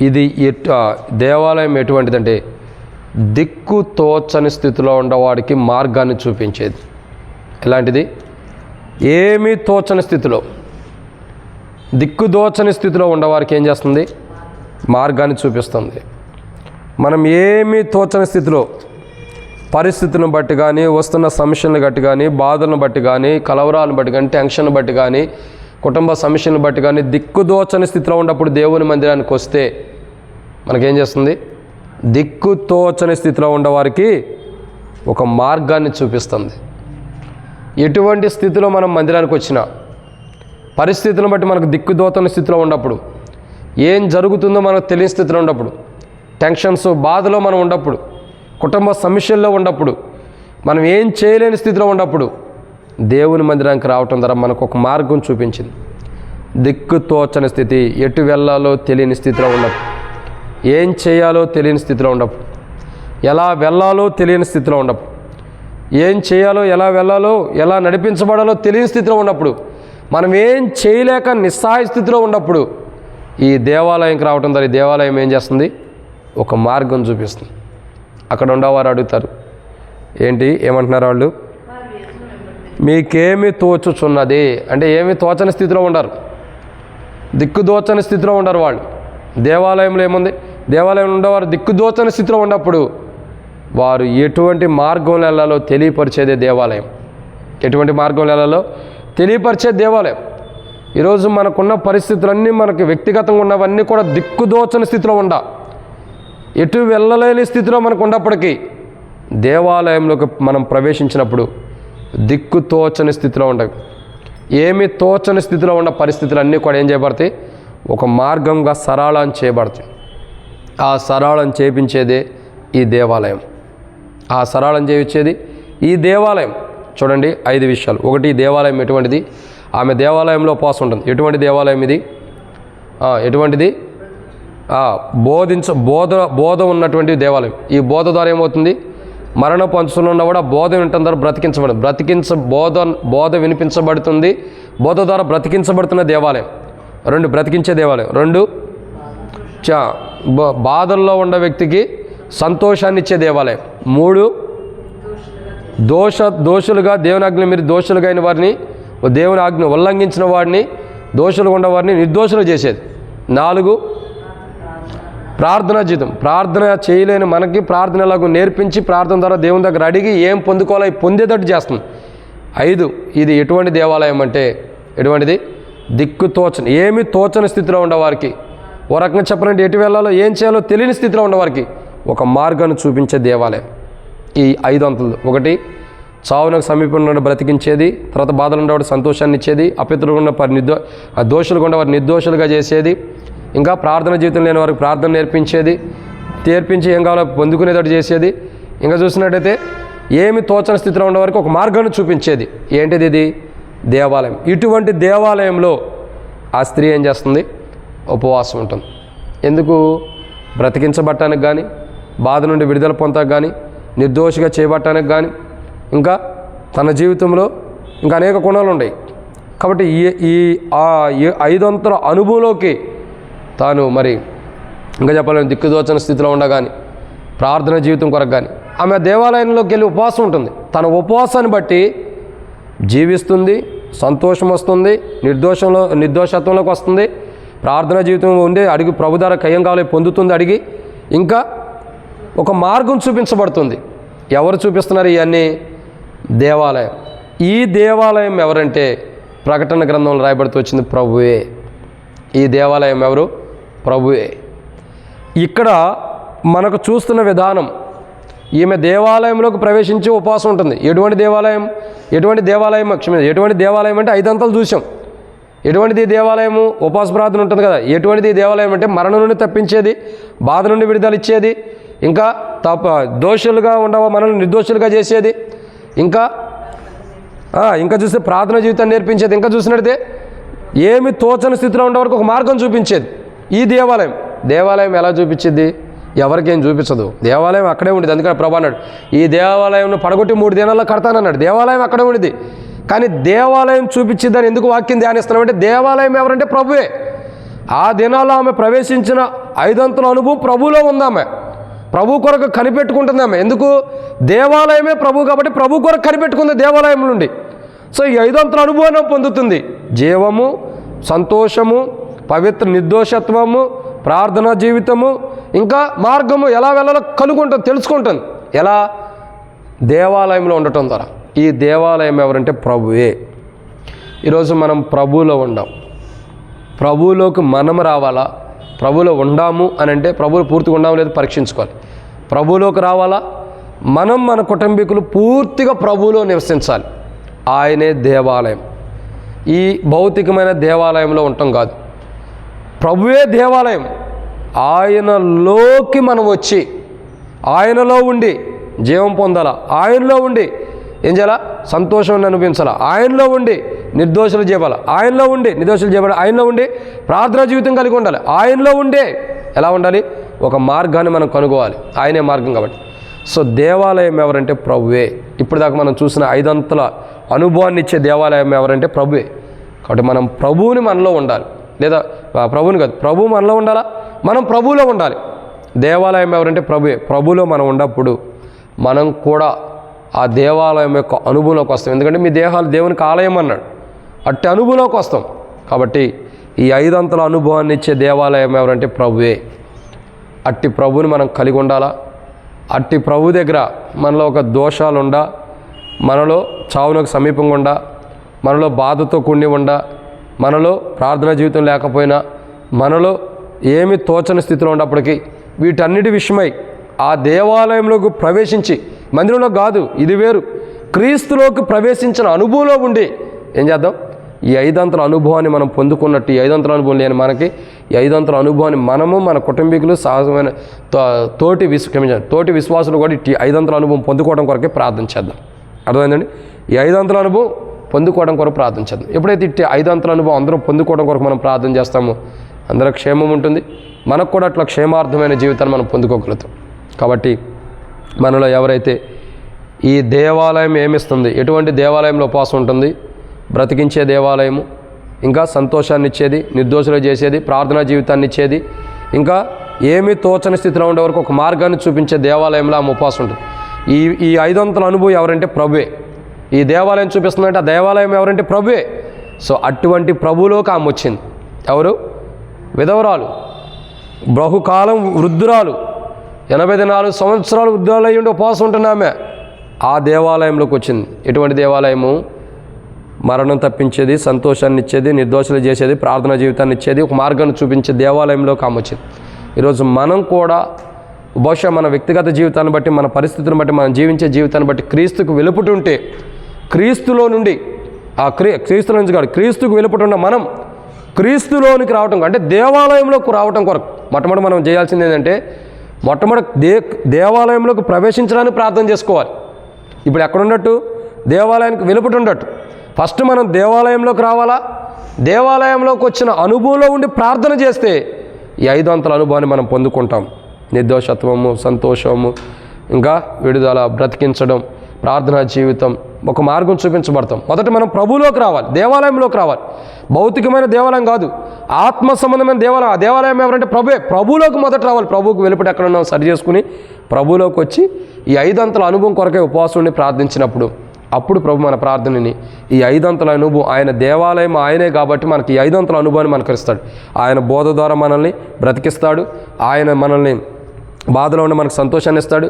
ఇది దేవాలయం ఎటువంటిదంటే దిక్కు తోచని స్థితిలో ఉన్నవాడికి మార్గాన్ని చూపించేది. ఎలాంటిది? ఏమీ తోచని స్థితిలో, దిక్కు దోచని స్థితిలో ఉన్నవారికి ఏం చేస్తుంది? మార్గాన్ని చూపిస్తుంది. మనం ఏమీ తోచని స్థితిలో, పరిస్థితులను బట్టి కానీ, వస్తున్న సమస్యలను బట్టి కానీ, బాధలను బట్టి కానీ, కలవరాలను బట్టి కానీ, టెన్షన్ బట్టి కానీ, కుటుంబ సమస్యలను బట్టి కానీ దిక్కుదోచని స్థితిలో ఉన్నప్పుడు దేవుని మందిరానికి వస్తే మనకేం చేస్తుంది? దిక్కుతోచని స్థితిలో ఉన్నవారికి ఒక మార్గాన్ని చూపిస్తుంది. ఎటువంటి స్థితిలో మనం మందిరానికి వచ్చినా, పరిస్థితులను బట్టి మనకు దిక్కుదోచని స్థితిలో ఉన్నప్పుడు, ఏం జరుగుతుందో మనకు తెలియని స్థితిలో ఉన్నప్పుడు, టెన్షన్స్ బాధలో మనం ఉన్నప్పుడు, కుటుంబ సమస్యల్లో ఉన్నప్పుడు, మనం ఏం చేయలేని స్థితిలో ఉన్నప్పుడు దేవుని మందిరానికి రావటం ద్వారా మనకు ఒక మార్గం చూపించింది. దిక్కు తోచని స్థితి, ఎటు వెళ్ళాలో తెలియని స్థితిలో ఉన్నప్పుడు, ఏం చేయాలో తెలియని స్థితిలో ఉన్నప్పుడు, ఎలా వెళ్ళాలో తెలియని స్థితిలో ఉన్నప్పుడు, ఏం చేయాలో, ఎలా వెళ్ళాలో, ఎలా నడిపించబడాలో తెలియని స్థితిలో ఉన్నప్పుడు, మనం ఏం చేయలేక నిస్సహాయ స్థితిలో ఉన్నప్పుడు ఈ దేవాలయంకి రావటం ద్వారా ఈ దేవాలయం ఏం చేస్తుంది? ఒక మార్గం చూపిస్తుంది. అక్కడ ఉండేవారు అడుగుతారు, ఏంటి ఏమంటున్నారు వాళ్ళు? మీకేమి తోచుచున్నది అంటే ఏమి తోచని స్థితిలో ఉండరు, దిక్కుదోచని స్థితిలో ఉండరు వాళ్ళు. దేవాలయంలో ఏముంది? దేవాలయంలో ఉండేవారు దిక్కుదోచని స్థితిలో ఉన్నప్పుడు వారు ఎటువంటి మార్గంలో వెళ్ళాలో తెలియపరిచేదే దేవాలయం. ఎటువంటి మార్గంలో వెళ్ళాలో తెలియపరిచే దేవాలయం. ఈరోజు మనకున్న పరిస్థితులన్నీ, మనకి వ్యక్తిగతంగా ఉన్నవన్నీ కూడా దిక్కుదోచని స్థితిలో ఎటు వెళ్ళలేని స్థితిలో మనకు ఉన్నప్పటికీ దేవాలయంలోకి మనం ప్రవేశించినప్పుడు దిక్కు తోచని స్థితిలో ఉండవు. ఏమి తోచని స్థితిలో ఉన్న పరిస్థితులు అన్నీ కూడా ఏం చేయబడతాయి? ఒక మార్గంగా సరళం చేయబడతాయి. ఆ సరళం చేపించేదే ఈ దేవాలయం. ఆ సరళం చేయించేది ఈ దేవాలయం. చూడండి 5 విషయాలు. ఒకటి, ఈ దేవాలయం ఎటువంటిది? ఆమె దేవాలయంలో ఉపవాసం ఉంటుంది. ఎటువంటి దేవాలయం ఇది? ఎటువంటిది? బోధ ఉన్నటువంటి దేవాలయం. ఈ బోధ ద్వారా ఏమవుతుంది? మరణపు అంచులో ఉన్న కూడా బోధ వినటం ద్వారా బోధ వినిపించబడుతుంది. బోధ ద్వారా బ్రతికించబడుతున్న దేవాలయం. 2, బ్రతికించే దేవాలయం. 2, బాధల్లో ఉన్న వ్యక్తికి సంతోషాన్ని ఇచ్చే దేవాలయం. 3, దోషులుగా దేవుని ఆజ్ఞ మీరు దోషులుగా అయిన వారిని, దేవుని ఆజ్ఞ ఉల్లంఘించిన వారిని, దోషులుగా ఉన్న వారిని నిర్దోషులు చేసేది. 4, ప్రార్థనా జీవితం. ప్రార్థన చేయలేని మనకి ప్రార్థన ఎలాగో నేర్పించి ప్రార్థన ద్వారా దేవుని దగ్గర అడిగి ఏం పొందుకోవాలో పొందేటట్టు చేస్తుంది. 5, ఇది ఎటువంటి దేవాలయం అంటే ఎటువంటిది? దిక్కు తోచని, ఏమి తోచని స్థితిలో ఉండేవారికి, ఓ రకంగా చెప్పాలంటే ఎటు వెళ్ళాలో ఏం చేయాలో తెలియని స్థితిలో ఉండేవారికి ఒక మార్గాన్ని చూపించే దేవాలయం. ఈ 5 అంతలు. 1, చావునకు సమీపంలో బ్రతికించేది. తర్వాత బాధలు ఉండేవాడు సంతోషాన్ని ఇచ్చేది. అపితరులు ఉన్న దోషులుగా ఉండేవారు నిర్దోషులుగా చేసేది. ఇంకా ప్రార్థన జీవితం లేని వారికి ప్రార్థన నేర్పించేది. ఏం కావాలో పొందుకునేటట్టు చేసేది. ఇంకా చూసినట్టయితే ఏమి తోచని స్థితిలో ఉండేవారికి ఒక మార్గాన్ని చూపించేది. ఏంటిది? ఇది దేవాలయం. ఇటువంటి దేవాలయంలో ఆ స్త్రీ ఏం చేస్తుంది? ఉపవాసం ఉంటుంది. ఎందుకు? బ్రతికించబట్టడానికి కానీ, బాధ నుండి విడుదల పొందడానికి కానీ, నిర్దోషిగా చేయబట్టడానికి కానీ, ఇంకా తన జీవితంలో ఇంకా అనేక గుణాలు ఉన్నాయి. కాబట్టి ఈ 5 అంతల అనుభవంలోకి తాను మరి ఇంకా చెప్పాలని దిక్కుదోచని స్థితిలో ఉండగాని, ప్రార్థన జీవితం కొరకు కానీ ఆమె దేవాలయంలోకి వెళ్ళి ఉపవాసం ఉంటుంది. తన ఉపవాసాన్ని బట్టి జీవిస్తుంది, సంతోషం వస్తుంది, నిర్దోషత్వంలోకి వస్తుంది, ప్రార్థన జీవితం ఉండి అడిగి ప్రభు ద్వారా కయ్యం కావాలి పొందుతుంది అడిగి, ఇంకా ఒక మార్గం చూపించబడుతుంది. ఎవరు చూపిస్తున్నారు ఇవన్నీ? దేవాలయం. ఈ దేవాలయం ఎవరంటే ప్రకటన గ్రంథంలో రాయబడుతూ వచ్చింది ప్రభువే. ఈ దేవాలయం ఎవరు? ప్రభువే. ఇక్కడ మనకు చూస్తున్న విధానం, ఈమె దేవాలయంలోకి ప్రవేశించి ఉపవాసం ఉంటుంది. ఎటువంటి దేవాలయం అంటే 5 అంతలు చూసాం. ఎటువంటిది దేవాలయము? ఉపవాస ప్రార్థన ఉంటుంది కదా. ఎటువంటిది దేవాలయం అంటే మరణం నుండి తప్పించేది, బాధ నుండి విడుదల ఇచ్చేది, ఇంకా దోషులుగా ఉండవ మనల్ని నిర్దోషులుగా చేసేది, ఇంకా చూస్తే ప్రార్థన జీవితాన్ని నేర్పించేది, ఇంకా చూసినట్టే ఏమి తోచని స్థితిలో ఉండే వరకు ఒక మార్గం చూపించేది ఈ దేవాలయం ఎలా చూపించేది? ఎవరికేం చూపించదు. దేవాలయం అక్కడే ఉండేది. అందుకని ప్రభు అన్నాడు, ఈ దేవాలయంను పడగొట్టి 3 దినాల్లో కడతానన్నాడు. దేవాలయం అక్కడే ఉండేది. కానీ దేవాలయం చూపించేదని ఎందుకు వాక్యం ధ్యానిస్తున్నామంటే దేవాలయం ఎవరంటే ప్రభువే. ఆ దినాల్లో ఆమె ప్రవేశించిన 5 అంతల అనుభవం ప్రభువులో ఉందామె. ప్రభు కొరకు కనిపెట్టుకుంటుంది ఆమె. ఎందుకు? దేవాలయమే ప్రభు కాబట్టి ప్రభు కొరకు కనిపెట్టుకుంది దేవాలయం నుండి. సో ఈ 5 అంతల అనుభవాన్ని పొందుతుంది. జీవము, సంతోషము, పవిత్ర నిర్దోషత్వము, ప్రార్థనా జీవితము, ఇంకా మార్గము ఎలా వెళ్ళాలో తెలుసుకుంటుంది. ఎలా? దేవాలయంలో ఉండటం ద్వారా. ఈ దేవాలయం ఎవరంటే ప్రభువే. ఈరోజు మనం ప్రభువులో ఉండాం. ప్రభువులోకి మనం రావాలా? ప్రభువులో ఉండాము అని అంటే ప్రభువులో పూర్తిగా ఉండాము లేదు పరీక్షించుకోవాలి. ప్రభువులోకి రావాలా? మనం మన కుటుంబీకులు పూర్తిగా ప్రభువులో నివసించాలి. ఆయనే దేవాలయం. ఈ భౌతికమైన దేవాలయంలో ఉండటం కాదు, ప్రభువే దేవాలయం. ఆయనలోకి మనం వచ్చి ఆయనలో ఉండి జీవం పొందాలా, ఆయనలో ఉండి ఏం చేయాలా? సంతోషాన్ని అనిపించాలా, ఆయనలో ఉండి నిర్దోషులు చేయాలి, ఆయనలో ఉండి ఆయనలో ఉండి ప్రార్థనా జీవితం కలిగి ఉండాలి. ఆయనలో ఉండే ఎలా ఉండాలి? ఒక మార్గాన్ని మనం కనుగోవాలి. ఆయనే మార్గం కాబట్టి. సో దేవాలయం ఎవరంటే ప్రభువే. ఇప్పుడు దాకా మనం చూసిన 5 అంతల అనుభవాన్ని ఇచ్చే దేవాలయం ఎవరంటే ప్రభువే. కాబట్టి మనం ప్రభువుని మనలో ఉండాలి, లేదా ప్రభువుని కాదు, ప్రభువు మనలో ఉండాలా, మనం ప్రభువులో ఉండాలి. దేవాలయం ఎవరంటే ప్రభువే. ప్రభువులో మనం ఉన్నప్పుడు మనం కూడా ఆ దేవాలయం యొక్క అనుభవంలోకి వస్తాం. ఎందుకంటే మీ దేహాలు దేవునికి ఆలయం అన్నాడు. అట్టి అనుభవంలోకి వస్తాం. కాబట్టి ఈ 5 అంతల అనుభవాన్ని ఇచ్చే దేవాలయం ఎవరంటే ప్రభువే. అట్టి ప్రభువుని మనం కలిగి ఉండాలా. అట్టి ప్రభు దగ్గర మనలో ఒక దోషాలు ఉండా, మనలో చావునకు సమీపంగా ఉండా, మనలో బాధతో కూడి ఉండా, మనలో ప్రార్థనా జీవితం లేకపోయినా, మనలో ఏమి తోచని స్థితిలో ఉన్నప్పటికీ వీటన్నిటి విషయమై ఆ దేవాలయంలోకి ప్రవేశించి, మందిరంలో కాదు, ఇది వేరు, క్రీస్తులోకి ప్రవేశించిన అనుభవంలో ఉండి ఏం చేద్దాం? ఈ 5 అంతల అనుభవాన్ని మనం పొందుకున్నట్టు, ఈ 5 అంతల అనుభవం లేని మనకి ఈ 5 అంతల అనుభవాన్ని మనము, మన కుటుంబీకులు, సహజమైన తోటి విశ్వాసులు కూడా ఈ 5 అంతల అనుభవం పొందుకోవడం కొరకే ప్రార్థన చేద్దాం. అర్థమైందండి? ఈ 5 అంతల అనుభవం పొందుకోవడం కొరకు ప్రార్థన చేద్దాం. ఎప్పుడైతే 5 అంతల అనుభవం అందరం పొందుకోవడం కొరకు మనం ప్రార్థన చేస్తామో అందరూ క్షేమం ఉంటుంది, మనకు కూడా అట్లా క్షేమార్థమైన జీవితాన్ని మనం పొందుకోగలుగుతాం. కాబట్టి మనలో ఎవరైతే ఈ దేవాలయం ఏమిస్తుంది, ఎటువంటి దేవాలయంలో ఉపవాసం ఉంటుంది, బ్రతికించే దేవాలయము, ఇంకా సంతోషాన్ని ఇచ్చేది, నిర్దోషులు చేసేది, ప్రార్థనా జీవితాన్ని ఇచ్చేది, ఇంకా ఏమీ తోచని స్థితిలో ఉండే వరకు ఒక మార్గాన్ని చూపించే దేవాలయంలో ఆమె ఉపవాసం ఉంటుంది. ఈ 5 అంతల అనుభవం ఎవరంటే ప్రభువే. ఈ దేవాలయం చూపిస్తుందంటే ఆ దేవాలయం ఎవరంటే ప్రభువే. సో అటువంటి ప్రభువులోకి ఆమె వచ్చింది. ఎవరు? విధవరాలు, బహుకాలం వృద్ధురాలు, 84 సంవత్సరాలు వృద్ధురాలు అయ్యి ఉండి ఉపవాసం ఉంటుంది ఆమె. ఆ దేవాలయంలోకి వచ్చింది. ఎటువంటి దేవాలయము? మరణం తప్పించేది, సంతోషాన్ని ఇచ్చేది, నిర్దోషులు చేసేది, ప్రార్థనా జీవితాన్ని ఇచ్చేది, ఒక మార్గాన్ని చూపించే దేవాలయంలోకి ఆమె వచ్చింది. ఈరోజు మనం కూడా బహుశా మన వ్యక్తిగత జీవితాన్ని బట్టి, మన పరిస్థితిని బట్టి, మనం జీవించే జీవితాన్ని బట్టి క్రీస్తుకు వెలుపుటుంటే, క్రీస్తులో నుండి క్రీస్తులో నుంచి కాదు, క్రీస్తుకు వెలుపుటున్న మనం క్రీస్తులోనికి రావటం, అంటే దేవాలయంలోకి రావటం కొరకు మొట్టమొదటి మనం చేయాల్సింది ఏంటంటే, మొట్టమొదటి దేవాలయంలోకి ప్రవేశించడానికి ప్రార్థన చేసుకోవాలి. ఇప్పుడు ఎక్కడున్నట్టు? దేవాలయానికి వెలుపుటుండట్టు. ఫస్ట్ మనం దేవాలయంలోకి రావాలా? దేవాలయంలోకి వచ్చిన అనుభవంలో ఉండి ప్రార్థన చేస్తే ఈ 5 అంతల అనుభవాన్ని మనం పొందుకుంటాం. నిర్దోషత్వము, సంతోషము, ఇంకా విడుదల, బ్రతికించడం, ప్రార్థనా జీవితం, ఒక మార్గం చూపించబడతాం. మొదట మనం ప్రభువులోకి రావాలి, దేవాలయంలోకి రావాలి. భౌతికమైన దేవాలయం కాదు, ఆత్మ సంబంధమైన దేవాలయం. ఆ దేవాలయం ఎవరంటే ప్రభువే. ప్రభువులోకి మొదట రావాలి. ప్రభువుకు వెలుపటి ఎక్కడ ఉన్నాం సరి చేసుకుని ప్రభువులోకి వచ్చి ఈ 5 అంతల అనుభవం కొరకే ఉపవాసం ఉండి ప్రార్థించినప్పుడు అప్పుడు ప్రభు మన ప్రార్థనని ఈ 5 అంతల అనుభవం, ఆయన దేవాలయం ఆయనే కాబట్టి మనకి ఈ 5 అంతల అనుభవాన్ని మనకు ఇస్తాడు. ఆయన బోధ ద్వారా మనల్ని బ్రతికిస్తాడు. ఆయన మనల్ని బాధలో ఉండి మనకు సంతోషాన్ని ఇస్తాడు.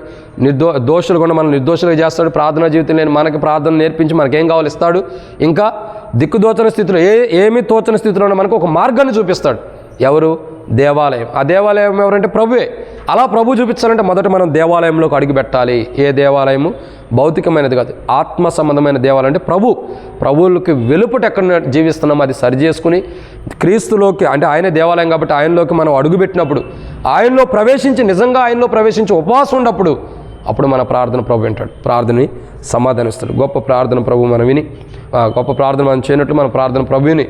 దోషులు కూడా మనం నిర్దోషులుగా చేస్తాడు. ప్రార్థనా జీవితం లేని మనకి ప్రార్థన నేర్పించి మనకేం కావాలి ఇస్తాడు. ఇంకా దిక్కుదోచని స్థితిలో, ఏమీ తోచని స్థితిలో ఉన్న మనకు ఒక మార్గాన్ని చూపిస్తాడు. ఎవరు? దేవాలయం. ఆ దేవాలయం ఎవరంటే ప్రభువే. అలా ప్రభు చూపించాలంటే మొదట మనం దేవాలయంలోకి అడుగు పెట్టాలి. ఏ దేవాలయము? భౌతికమైనది కాదు, ఆత్మ సంబంధమైన దేవాలయం. అంటే ప్రభువులకి వెలుపట ఎక్కడ జీవిస్తున్నామో అది సరి చేసుకుని క్రీస్తులోకి, అంటే ఆయనే దేవాలయం కాబట్టి ఆయనలోకి మనం అడుగుపెట్టినప్పుడు, ఆయనలో ప్రవేశించి, నిజంగా ఆయనలో ప్రవేశించి ఉపవాసం ఉన్నప్పుడు అప్పుడు మన ప్రార్థన ప్రభు వింటాడు, ప్రార్థనని సమాధానిస్తాడు. గొప్ప ప్రార్థన ప్రభు మనం విని, గొప్ప ప్రార్థన మనం చేయనట్లు మన ప్రార్థన ప్రభుని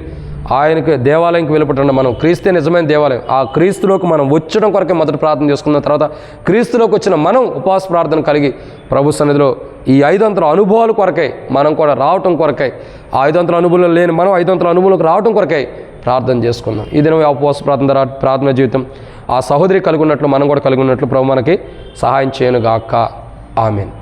ఆయనకి దేవాలయంకి వెళ్ళిపోతుండే మనం క్రీస్తే నిజమైన దేవాలయం. ఆ క్రీస్తులోకి మనం వచ్చడం కొరకే మొదటి ప్రార్థన చేసుకున్న తర్వాత క్రీస్తులోకి వచ్చిన మనం ఉపవాస ప్రార్థన కలిగి ప్రభు సన్నిధిలో ఈ 5 అంతల అనుభవాల కొరకై మనం కూడా రావటం కొరకై, ఆ 5 అంతల అనుభవం లేని మనం 5 అంతల అనుభవంలోకి రావటం కొరకై ప్రార్థన చేసుకుందాం. ఈ దినం ఉపవాస ప్రార్థన జీవితం ఆ సహోదరి కలిగి ఉన్నట్లు మనం కూడా కలిగి ఉన్నట్లు ప్రభు మనకి సహాయం చేయను గాక. ఆమేన్.